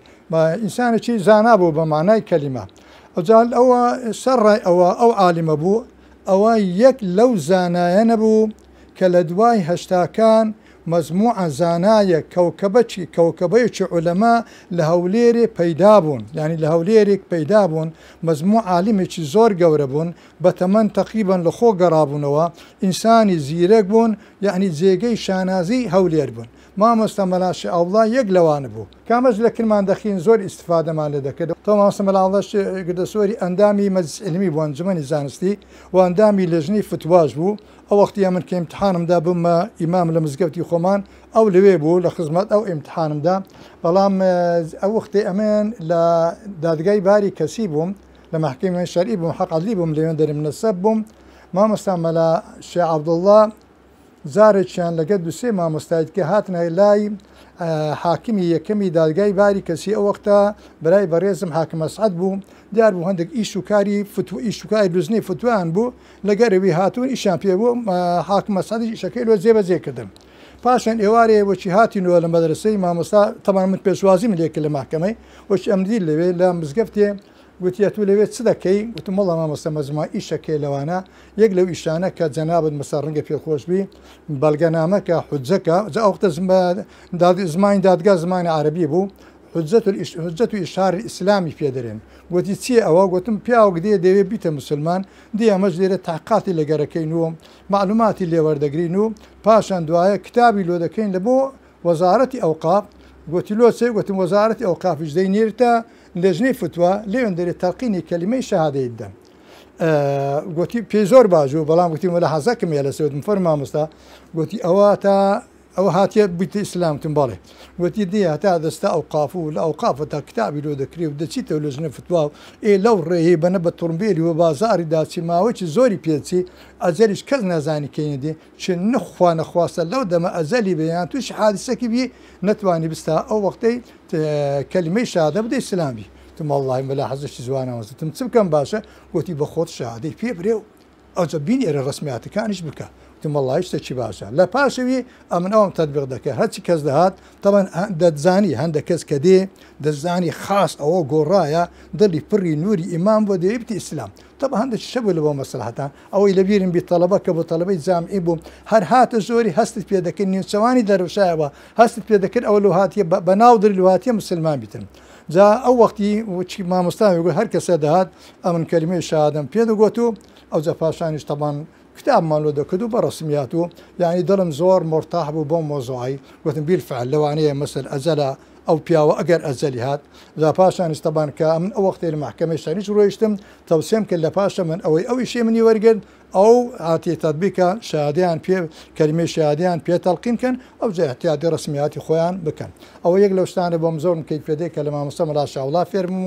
Speaker 7: ئینسانێکی زانا بوو بە مانای کەلیمە ئەوجال ئەوە سەرڕای ئەوە ئەو عالیمە بوو ئەوە یەک لەو زانایە نەبوو کە لە دوای هەشتاکان مەزموعە زانایە کەوکەبەیەکی عولەما لە هەولێرێ پەیدا بوون یعنی لە هەولێرێک پەیدا بوون مەزموع عالیمێکی زۆر گەورە بوون بە تەمەن تەقریبەن لە خۆ گەڕابوونەوە ئینسانی زیرەک بوون یعنی جێگەی شانازی هەولێر بوون مامۆستا مەلا شاوڵای یەک لەوانە بوو کامەش لە کرمان دەخین زۆر ئیستفادەمان لێ دەکرد تۆ مامۆستا مەلا گردەسۆری ئەندامی مەجلس عیلمی بوو ئەنجومەنی زانستی و ئەندامی لەژنەی فتواش بوو ئەو وەختیە من کە ئیمتحانمدا بوومە ئیمام لە مزگەوتی خۆمان ئەو لەوێ بوو لە خزمەت ئەو ئیمتحانمدا بەڵام ئەو وەختێ ئەمێن لە دادگای باری کەسی بووم لە مەحکەمەی شەرعی بووم حەق عەدلی بووم لەوێن دەرم نەسەب بووم مامۆستا مەلا شێخ عەبدوڵڵا زارێکیان لەگەڵ دوسێ مامۆستایەتکە هاتنە لای حاکمی یەکەمی دادگای باری کەسی ئەو وەختە بەلای بەڕێزم حاکم ئەسعەد بوو دیار بوو هەندێک ئیش و کاری ئیش و کاری دزنی فتوان بوو لەگەرەوی هاتوون ئیشان پێ بوو حاکم ئەسعەدیش ئیشەکەی لۆ جێبەجێ کردم پاشان ئێوارێ وەچی هاتینەوە لە مەدرسەی مامۆستا تەمان من پێشوازیم لێکرد لە محکەمەی وەچی ئەمدی لەوێ لە مزگەفتێ گوتیە تو لەوێت چ دەکەی وتم وەڵام مامۆستا مەجموعە ئیشەکەی لەوانە یەک لەو ئیشانە کە جەنابەت مەسا ڕەنگە پێخۆشبی بەڵگەنامەکە حوجەکە ئەو وەختە زمانی دادگا زمانی عەرەبی بوو حجەت و ئیشار ئیسلامی پێدەرێن گوتی چییە ئەوە گوتم پیاوەک دێ دەوێت بیتە مسلمان دی ئەمەش لێرە تاقاتی لەگەرەکەین و معلوماتی لێوەردەگرین و پاشان دوایە کتابی لۆ دەکەین لە بۆ وەزارەتی ئەوقاف گوتی لۆ چێ گوتم وەزارەتی ئەوقافیش دەینێرتە لەژنەی فتووە لێوێن دەرێت تەلقینی کەلیمەی شەهادەی بدەن گوتی پێ زۆر باش و بەڵام گوتی وەلا حەزەکەم لە سەوت فەر مامۆستا گوتی ئەوە تا ئەو هاتیە بیتە ئیسلامتم بەڵێ گوتی دی هەتا دەستا ئەوقاف و لە ئەوقافە تا کتابی لۆ دەکرێ و دەچیتەوە لە ژنە فتووا و لەو ڕێهەیە بەنە بە تورمبێری و بازاری داچی ماوەی زۆری پێچی ئەجەلیش کەس نازانی کەینێ چ نەخوا نەخواستە لەو دەمە ئەزەلی بەیان توش حادسەکی بی نەتوانی بستا ئەو وەختەی کەلیمەی شادە بدە ئیسلامی تم وەڵڵاهی مەلا حەزەشی جوانەوەزتم چ بکەم باشە گوتی بە خۆت شادەی پێ برێ و ئەوجە بین ئێرە ڕسمیاتەکانیش بکە وڵڵاهی شتێکی باشە لە پاشەوی ئەمن ئەوم تەطبیق دەکەێت هەرچی کەس دەهات تەبەن دەتزانی هەندێک کەس کە دێ دەزانی خاص ئەوە گۆڕایە دڵی پڕی نووری ئیمان بۆ دەیبتی ئیسلام تەبە هەندێک شەبوو لە بۆ مەسلحەتان ئەوەی لەبیرم بی تەڵەبە کە بۆ تەڵەبەی جامعی بووم هەر هاتە زۆری هەستت پێ دەکەن نیوچەوانی دەرەوشایەوە هەستت پێ دەکرد ئەوە لە هاتیە بە ناو دڵی لەهاتیە مسلمان بیتن جا ئەو وەختی وچی مامۆستاوی گوت هەر کەسە دەهات ئەمن کەلیمەی شادەم پێ دەگوت و ئەو جە پاشانیش تەبان کتابمان لۆ دەکرد و بە ڕسمیات و یعنی دڵم زۆر مرتاح بوو بۆ مۆزوعی گوتم بیرفعل لەوانەیە مەسەل ئەجەلە ئەو پیاوە ئەگەر ئەزەلی هات دا پاشان استەبان کە من ئەو وەختێ لە محکەمەی شەریش ڕۆیشتم تەوسێم کرد لە پاشە من ئەوەی ئەو ئیشێ منی وەرگرت ئەو هاتی تەطبیقە شادیان پێ کەلیمەی شادیان پێ تەڵقینکەن ئەو جا احتیاطی ڕسمیاتی خۆیان بکەن ئەوە یەک لەو شتانە بۆم زۆرم کەیفێدەی کە لە مامۆستا مەلا شاوڵا فێرم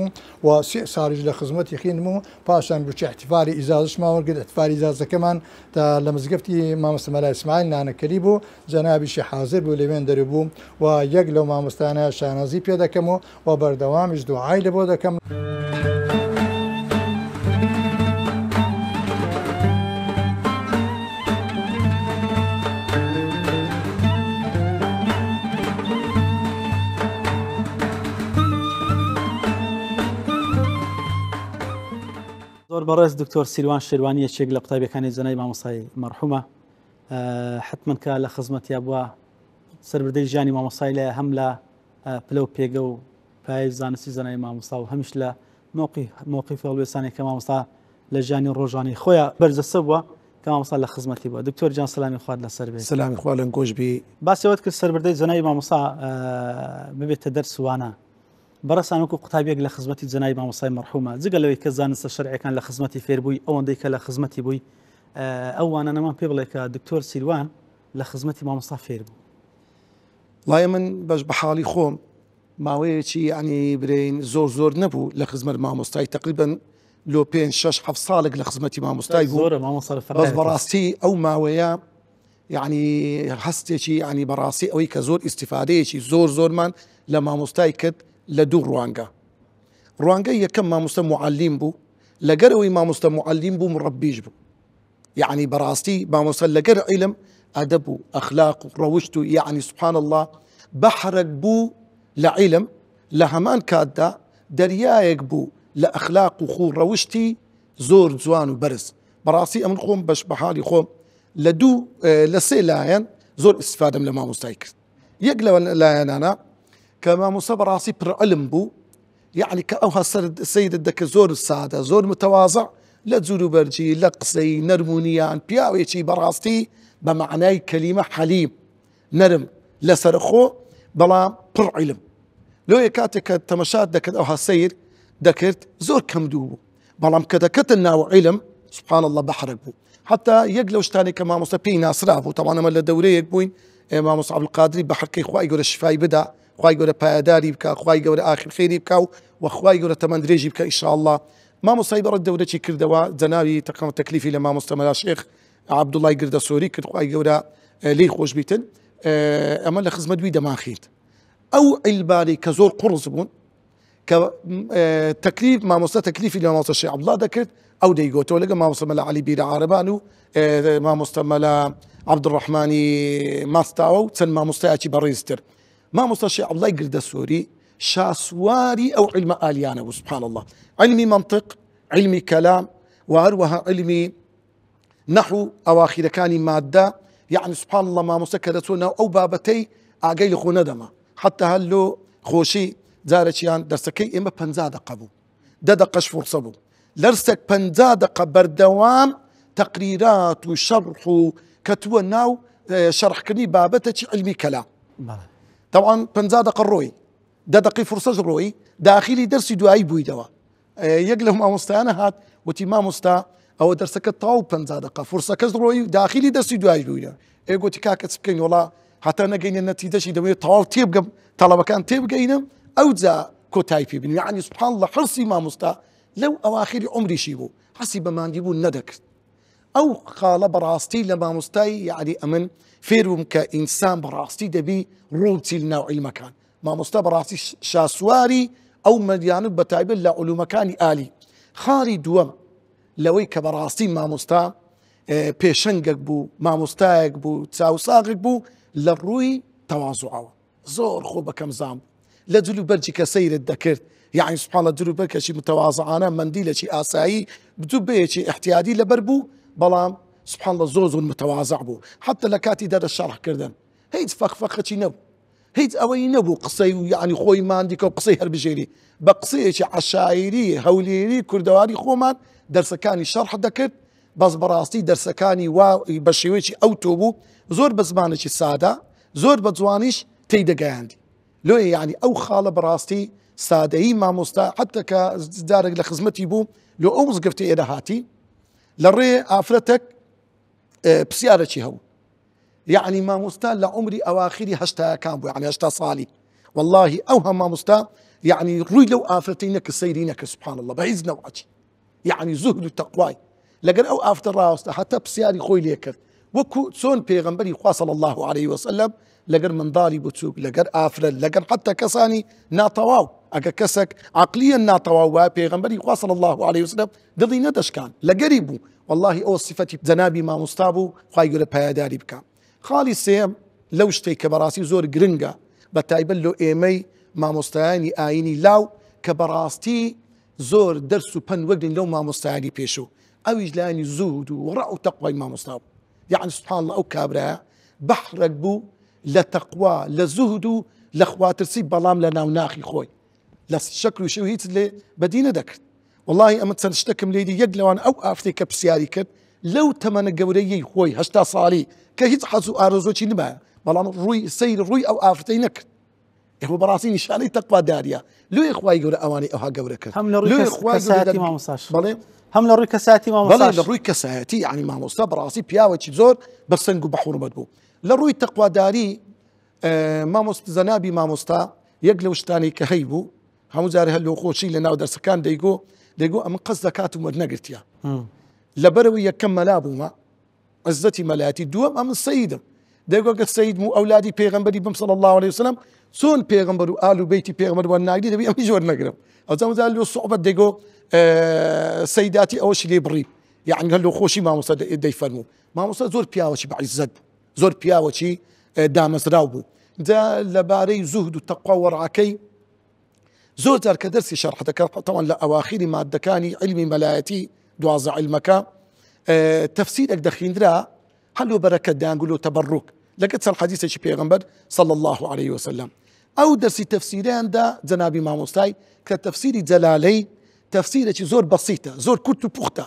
Speaker 7: و 3 ساڵیش لە خزمەتی خوێندم و پاشان بچی احتیفالی ئیجازەشمان وەرگرت احتیفالی ئیجازەکەمان تا لە مزگەفتی مامۆستا مەلا ئیسماعیل نانەکەلی بوو جەنابیشی حاضر بوو لەوێن دەربوو و یەک لەو مامۆستانە شانازی پێ دەکەم و بەردەوامیش دوعای لە بۆ دەکەم.
Speaker 1: بەڕێز دکتۆر سیروان شێروانی یەکێک لە قوتابیەکانی زەنای مامۆستای مەرحومە حتمما کە لە خزمەتیا بووە سەربردەی ژیانی مامۆستای لە هەم لە پلە و پێگە و پای زانستی زەنای مامۆستا و هەمیش لە موقیفی هەڵوێستانی کە مامۆستا لە ژیانی ڕۆژانی خۆیان بەرزەسە بووە کە مامۆستا لە خزمەتی بووە. دکتۆر جان سەلامی خوارد لەسەر بێت.
Speaker 8: سەلامی خوا لەنگۆش بێ.
Speaker 1: باسیەوەت کرد سەربردەی زەنای مامۆستا ببێتە دەرسوانە بەڕەسان وەکو قوتابیەک لە خزمەتی جەنابی مامۆستای مەرحومە جگە لەوەی کە زانستە شەرعیەکان لە خزمەتی فێربووی ئەوەندەی کە لە خزمەتی بووی ئەوانە نەمان پێ بڵێ کە دکتۆر سیروان لە خزمەتی مامۆستا فێر بوو.
Speaker 8: وڵای من بەش بە حاڵی خۆم ماوەیەکی ینی برین زۆر نەبوو لە خزمەت مامۆستای تقریبا لۆ 5-6 ساڵێک لە خزمەتی مامۆستای بوو. بەس بەڕاستی ئەو ماوەیە یعنی هەستێکی ینی بەڕاستی ئەوەی کە زۆر ئیسیفادەیەکی زۆرمان لە مامۆستای کرد لە دوو ڕوانگە یەکەم مامۆستا معلم بوو لەگەر ئەوەی مامۆستا معلم بوو مڕەبیش بوو. یعنی بەڕاستی مامۆستا لەگەر عیلم ئەدەب و ئەخلاق و ڕەوشت و یعنی سبحان الله بەحرێک بوو لە عیلم لە هەمان کاتدا دەریایەک بوو لە ئەخلاق و خوو ڕەوشتی زۆر جوان و بەرز. بەڕاستی ئەمن خۆم بەش بە حاڵی خۆم لە دوو لە سێ لایەن زۆر ئیسفادەم لە مامۆستای کرد. یەک لەوە لایەنانە کە مامۆستا بەڕاستی پڕعلم بوو یعنی کە ئەو سەیدت دەکە زۆر سادە زۆر متەواضع لە جوروبەرجی لە قسەی نەرمونیان پیاوێکی بەڕاستی بە معنای کەلیمە حەلیم نەرم لەسەر خۆ بەڵام پڕعیلم. لۆیە کاتێک کە تەمەشات دەکرد ئەوها سیر دەکرد زۆر کەمدوو بوو بەڵام کە دەکەتە ناو عیلم سبحان الله بەحرێک بوو. حتا یەک لەو شتانی کە مامۆستا پێی ناسرا بوو تەوانەمە لە دەورەیەک بووین مامۆستا عەبدولقادری بە حەرکەی خوای گەورە شفای بدا خوای گەورە پایداری بکە خوای گەورە ئاخر خێری بکە و خوای گەورە تەمەند درێژی بکە ئینشاءالله. مامۆستای بەڕێز دەورەی کردەوە جەنابی تەقەمە تەکلیفی لە مامۆستا مەلا شێخ عەبدوڵڵای گردەسۆری کرد خوای گەورە لێی خۆش بیتن ئەمە لە خزمەت دوی دەماخیت. ئەو عیلبانی کە زۆر قوڕس بوون کە تەکلیف مامۆستا تەکلیفی لە مامۆستا شێخ عەبدوڵڵا دەکرد ئەو دەیگۆتەوە لەگە مامۆستا مەلا عەلی بیرە عارەبان و مامۆستا مەلا عەبدوڕەحمانی ماستاوە و چەند مامۆستایەکی بەڕێزتر. مامۆستا شێخ عەبدوڵڵای گردەسۆری شاسواری ئەو عیلمە ئالیانە بوو سبحان الله. علمی منطق علمی کەلام و هەروەها علمی نەحو ئەواخیرەکانی مادە یعنی سبحان الله مامۆستا کە دەچۆ ناو ئەو بابەتەی ئاگەی لە خۆ نەدەما حتا هەر لۆ خۆشی جارێکیان دەرسەکەی ئێمە 50 دقە بوو 10 دقەش فورسە بوو لەرسێک 50 دقە بەردەوام تەقریرات و شەرح و کەتووە ناو شەرحکردنی بابەتێکی علمی کەلام. طبعا 50 دقە ڕۆی 10 دقی فرسەش ڕۆی داخلی دەرسی دوایی بوویدەوە. یەک لەو مامۆستایانە هات وتی مامۆستا ئەوە دەرسەکە تاو 50 دقە فرسەکەش ڕۆی داخلی دەرسی دوایی بوویدەوە. ئێگوتی کاکە چ بکەین وڵا هەتا نەگەینە نەتیجەشی دەوێت تەواو تێبگەم تەڵەبەکان تێبگەینم ئەو جا کۆتایی پێ بین. یعنی سبحان الله حرسی مامۆستا لەو ئەواخری عمریشی بوو حەسی بەماندی بوو نەدەکرد. ئەو خاڵە بەڕاستی لە مامۆستای یعنی ئەمن فێروم کە ئینسان بەڕاستی دەبی ڕووچی لە ناو عیلمەکان. مامۆستا بەڕاستی شاسواری ئەو مەریانت بە تایبەت لە علومەکانی ئالی. خاڵی دووەم لەوەی کە بەڕاستی مامۆستا پێشەنگێک بوو مامۆستایەک بوو چاوساغێک بوو لە ڕووی تەواضوعەوە زۆر خۆ بەکەم زام لە جلوبەرجی کە سەیرت دەکرد یعنی سبحان الله جلوبەرکەشی متەواضعانە مەندیلێکی ئاسایی بجوو بەیەکی احتیادی لەبەر بوو بەڵام سبحان الله زۆر متەواضع بوو حتا لە کاتی دەرە شەرحکردن هیچ فەخفەخەکی نەبوو هیچ ئەوەی نەبوو قسەی و یعنی خۆی ماندیکە و قسەی هەربژێری بە قسەیەکی عەشایری هەولێری کوردەواری خۆمان دەرسەکانی شەرح دەکرد. بەس بەڕاستی دەرسەکانی وا بە شێوەیەکی ئەو تۆ بوو زۆر بە زمانێکی سادە زۆر بە جوانیش تێیدەگەیاندی. لۆیە یعنی ئەو خاڵە بەڕاستی سادەیی مامۆستا حتا کە جارێک لە خزمەتی بوو لۆ ئەو مزگەفتە ئێرە هاتی لە ڕێ ئافرەتێک پرسیارێکی هەبوو یعنی مامۆستا لە عمری ئەواخری هەشتایەکان بوو یعنی 80 ساڵی والله ئەو هەم مامۆستا یعنی ڕووی لەو ئافرەتەی نەکرد سەیری نەکرد سبحان الله بە هیچ نەوعی یعنی زوهد و تەقوای لەگەر ئەو ئافتە ڕاوەستە حتا پرسیاری خۆی لێ کرد وەکو چۆن پێغەمبەری خوا صلی الله عليه وسلم لەگەر منداڵی بچووک لەگەر ئافرەت لەگەر حتا کەسانی ناتەواو ئەگە کەسێک عەقلیەن ناتەواو وایە پێغەمبەری خوا صلی الله عليه وسلم دڵی نەدەشکان لەگەری بوو والله ئەوە صفەتی جەنابی مامۆستا بوو خوای گەورە پایداری بکە. خاڵی سێم لەو شتێک کە بەڕاستی زۆر گرنگە بە تایبەت لۆ ئێمەی مامۆستایانی ئاینی لاو کە بەڕاستی زۆر دەرس و پند وەگرین لەو مامۆستایانی پێشوو ئەویش لایانی زوود و وەڕع و تەقوای مامۆستا بوو یعنی سبحان الله ئەو کابرایە بەحرێک بوو لە تەقوا لە زوهد و لە خواترسی بەڵام لە ناوناخی خۆی لە شەکر و شەو هیچ لێ بەدی نەدەکرد والله ئەمە چەند شتێکم لێدی یەک لەوان ئەو ئافتەی کە پرسیاری کرد لەو تەمەنە گەورەیەی خۆی 80 ساڵی کە هیچ حەز و ئارۆزۆکی نمایە بەڵام ڕووی سەیر ڕووی ئەو ئافتەی نەکرد ئێوە بەڕاستی نیشانەی تەقواداریە لێ خوای گەورە ئەوانەی ئەوها گەورە کرد
Speaker 1: هەم لە ڕووی کەسایەتی مامۆستاش
Speaker 8: بەڵێ
Speaker 1: هەم لە ڕووی کەسایەتی مامۆستاش
Speaker 8: لە ڕووی کەسایەتی یعنی مامۆستا بەڕاستی پیاوێکی زۆر بەسەنگ و بەحورمەت بوو لە ڕووی تەقواداری مامۆستا زەنابی مامۆستا یەک لەو شتانی کە هەی بوو هەموو جارە هەر لەو خۆشی لە ناو دەرسەکان دەیگۆ ئەمە قەس دەکاتم وەرنەگرتیە لەبەرەوەی یەکەم مەلا بوومە عزەتی مەلایەتی دووەم ئەمن سەیدم دەیگۆ کە سەید و ئەولادی پێغەمبەری بم صلی الله عليه وسلم چۆن پێغەمبەر و ئال و بەیتی پێغەمبەر وەرناگری دەبی ئەمیش وەرنەگرم ئەوجا جار لەو سوحبەت دەیگۆ سەیداتی ئەوەشی لێ بڕی یعنی هەر لەو خۆشی مامۆستا دەیفەرموو مامۆستا زۆر پیاوەکی بەعیزەت بوو زۆر پیاوەکی دامەزراو بوو جا لەبارەی زوهد و تەقوا و وەڕعەکەی زۆر جار کە دەرسی شەرح دەکات طبعا لە ئەواخیری مادەکانی علمی مەلایەتی دوازە علمەکە تەفسیرێک دەخیندرا هەلو بەرەکەت دەیانگول و تەبەڕوک لەگەڵ چەند حەدیثێکی پێغەمبەر صلی الله عليه وسلم ئەو دەرسی تەفسیریاندا جەنابی مامۆستای کە تەفسیری جەلالەی تەفسیرێکی زۆر بەسیتە زۆر کورت و پوختە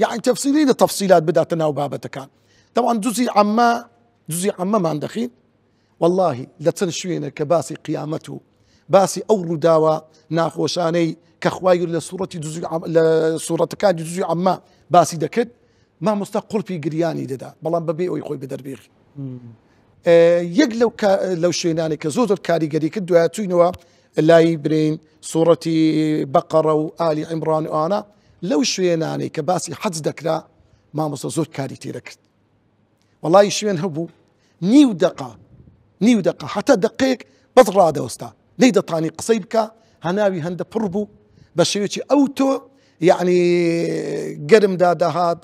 Speaker 8: یعنی تەفسیری لە تەفسیلات بداتە ناو بابەتەکان طبعا جزئی عەمەمان دەخین والله لە چەند شوێنە کە باسی قیامەت و باسی ئەو ڕووداوە ناخۆشانەی کە خوای لە سوورەتەکانی جزئی عەمە باسی دەکرد مامۆستا قوڵپی گریانی دەدا بەڵام بەبێ ئەوی خۆی بەدەربێخی یەک لەو شوێنانی کە زۆر کاریگەری کرد دوای چوینەوە لای برین سوورەتی بەقەرە و ئالی عیمران و ئانە لەو شوێنانەی کە باسی حەج دەکرا مامۆستا زۆر کاری تێ دەکرد وەڵی شوێن هەبوو نیو دقە حتا دقەیەک بەس ڕادەوەستا نەی دەتانی قسەی بکە هەناوی هەندە پڕ بوو بە شێوێکی ئەو تۆ یعنی گەرمدا داهات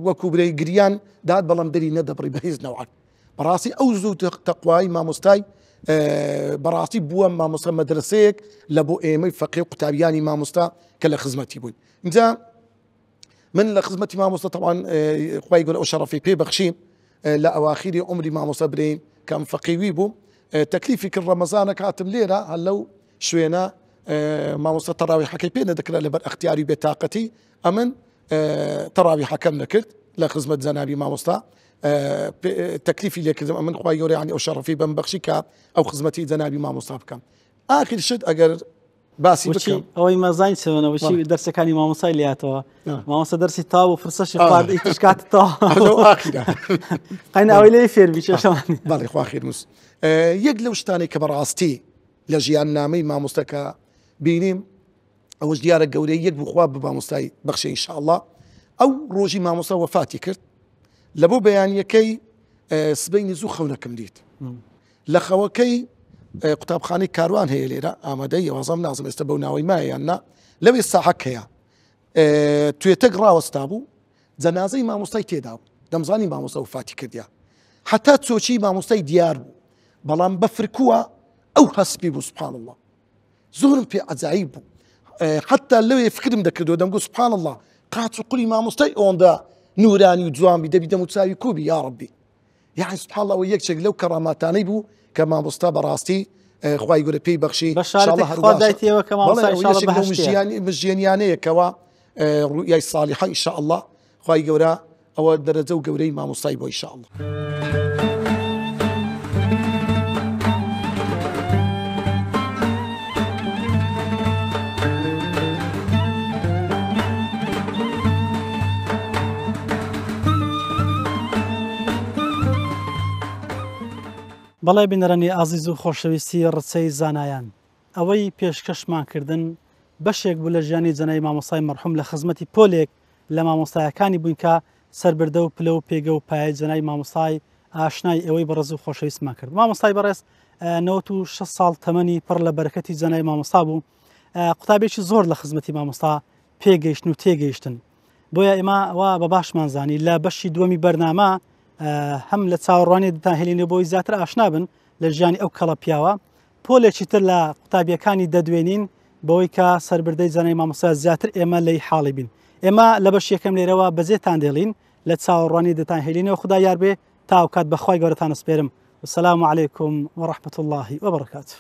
Speaker 8: وەکو برەی گریان داد بەڵام دەری نەدەبڕی بە هیچ نەوعات بەڕاستی ئەو زوو تەقوای مامۆستای بەڕاستی بووە مامۆستا مەدرسەیەک لە بۆ ئێمەی فەقێ و قوتابیانی مامۆستا کە لە خزمەتی بووین اینجا من لە خزمەتی مامۆستا طبعا خوای گەورە ئەو شەرەفی پێ بەخشیم لە ئەواخیری عمری مامۆستا برین کەم فەقیوی بوو تەکلیفی کرد ڕەمەزانە کاتم لێرە هەر لەو شوێنە مامۆستا تەراویحەکەی پێ نەدەکرا لەبەر ئەختیاری بێتاقەتی ئەمن تەراویحەکەم نەکرد لە خزمەت جەنابی مامۆستا تەکلیفی لێکردم ئەمن خوای گەورە یعنی ئەو شەرەفی بەم بەخشی کە ئەو خزمەتی جەنابی مامۆستا بکەم ئاخر شت ئەگەر باسی بکەم
Speaker 1: ئەوەی مەزانی چەوەنەوەشی دەرسەکانی مامۆسای لاتەوە مامۆستا دەرسی تاو و فرسەشی خواردی تشکات تا قەین ئەوەی لێ فێربی چێشەوانی
Speaker 8: بەڵێ خوا خێرنووس یەک لەو شتانێک کە بەڕاستی لە ژیان نامەی مامۆستاکە بینیم ئەوەش دیارە گەورەی یەک بخوا بە مامۆستای بەخشێ ئینشاءالله ئەو ڕۆژی مامۆستا وەفاتی کرد لە بۆ بەیانیەکەی سبەینی زوو خەونەکەم دیت لە خەوەکەی قوتابخانەی کاروان هەیە لێرە ئامادەی وەزەم نازم ئێستا بەو ناوەی مایەیاننا لەوێ ساحەک هەیە توێتەک ڕاوەستا بوو جەنازەی مامۆستای تێدا بوو دەمزانی مامۆستا وفاتی کردیا حتا چۆچی مامۆستای دیار بوو بەڵام بەفرکووە ئەو هەسپی بوو سبحان الله زۆرم پێ عەجایب بوو حتا لەوێ فکرم دەکردەوە دەمگوت سبحان الله قاچ و قوڵی مامۆستای ئەوەندا نورانی و جوانبی دەبی دەموچاوی کوبی یا ڕەبی یعنی سبحان الله یەکێک لەو کەڕاماتانەی بوو کە مامۆستا بەڕاستی خوای گەورە پێی بەخشی مژیانیانەیەکەوە ڕوئیای ساڵحە ئینشاءالله خوای گەورە ئەوە دەرەجە و گەورەی مامۆستای بۆ ئینشاءالله
Speaker 1: بەڵێ بینەرانی ئازیز و خۆشەویستی ڕچەی زانایان ئەوەی پێشکەشمانکردن بەشێک بوو لە ژیانی جەنای مامۆستای مەرحوم لە خزمەتی پۆلێک لە مامۆستایەکانی بووین کە سەربردە و پلە و پێگە و پایە جەنای مامۆستای ئاشنای ئەوەی بەڕێز و خۆشەویستمان کرد مامۆستای بەڕێز 96 ساڵ تەمەنی پڕ لە بەرەکەتی جەنای مامۆستا بوو قوتابێکی زۆر لە خزمەتی مامۆستا پێگەیشتن و تێگەیشتن بۆیە ئێمە ئەوە بە باشمان زانی لە بەشی دووەمی بەرنامە هەم لە چاوەڕوانی دەتانهێڵینە بۆی زیاتر ئاشنا بن لە ژیانی ئەو کەڵە پیاوە پۆلێکی تر لە قوتابیەکانی دەدوێنین بەوەی کە سەربردەی زانای مامۆستا زیاتر ئێمە لی حاڵی بین. ئێمە لە بەش یەکەم لێرەوە بەزێتان دێڵین لە چاوەڕوانی دەتان هێلینەوە خدا یار بێ تا ئەو کات بەخوای گەورەتان سپێرم. والسلام عليكم ورحمة الله وبركاته.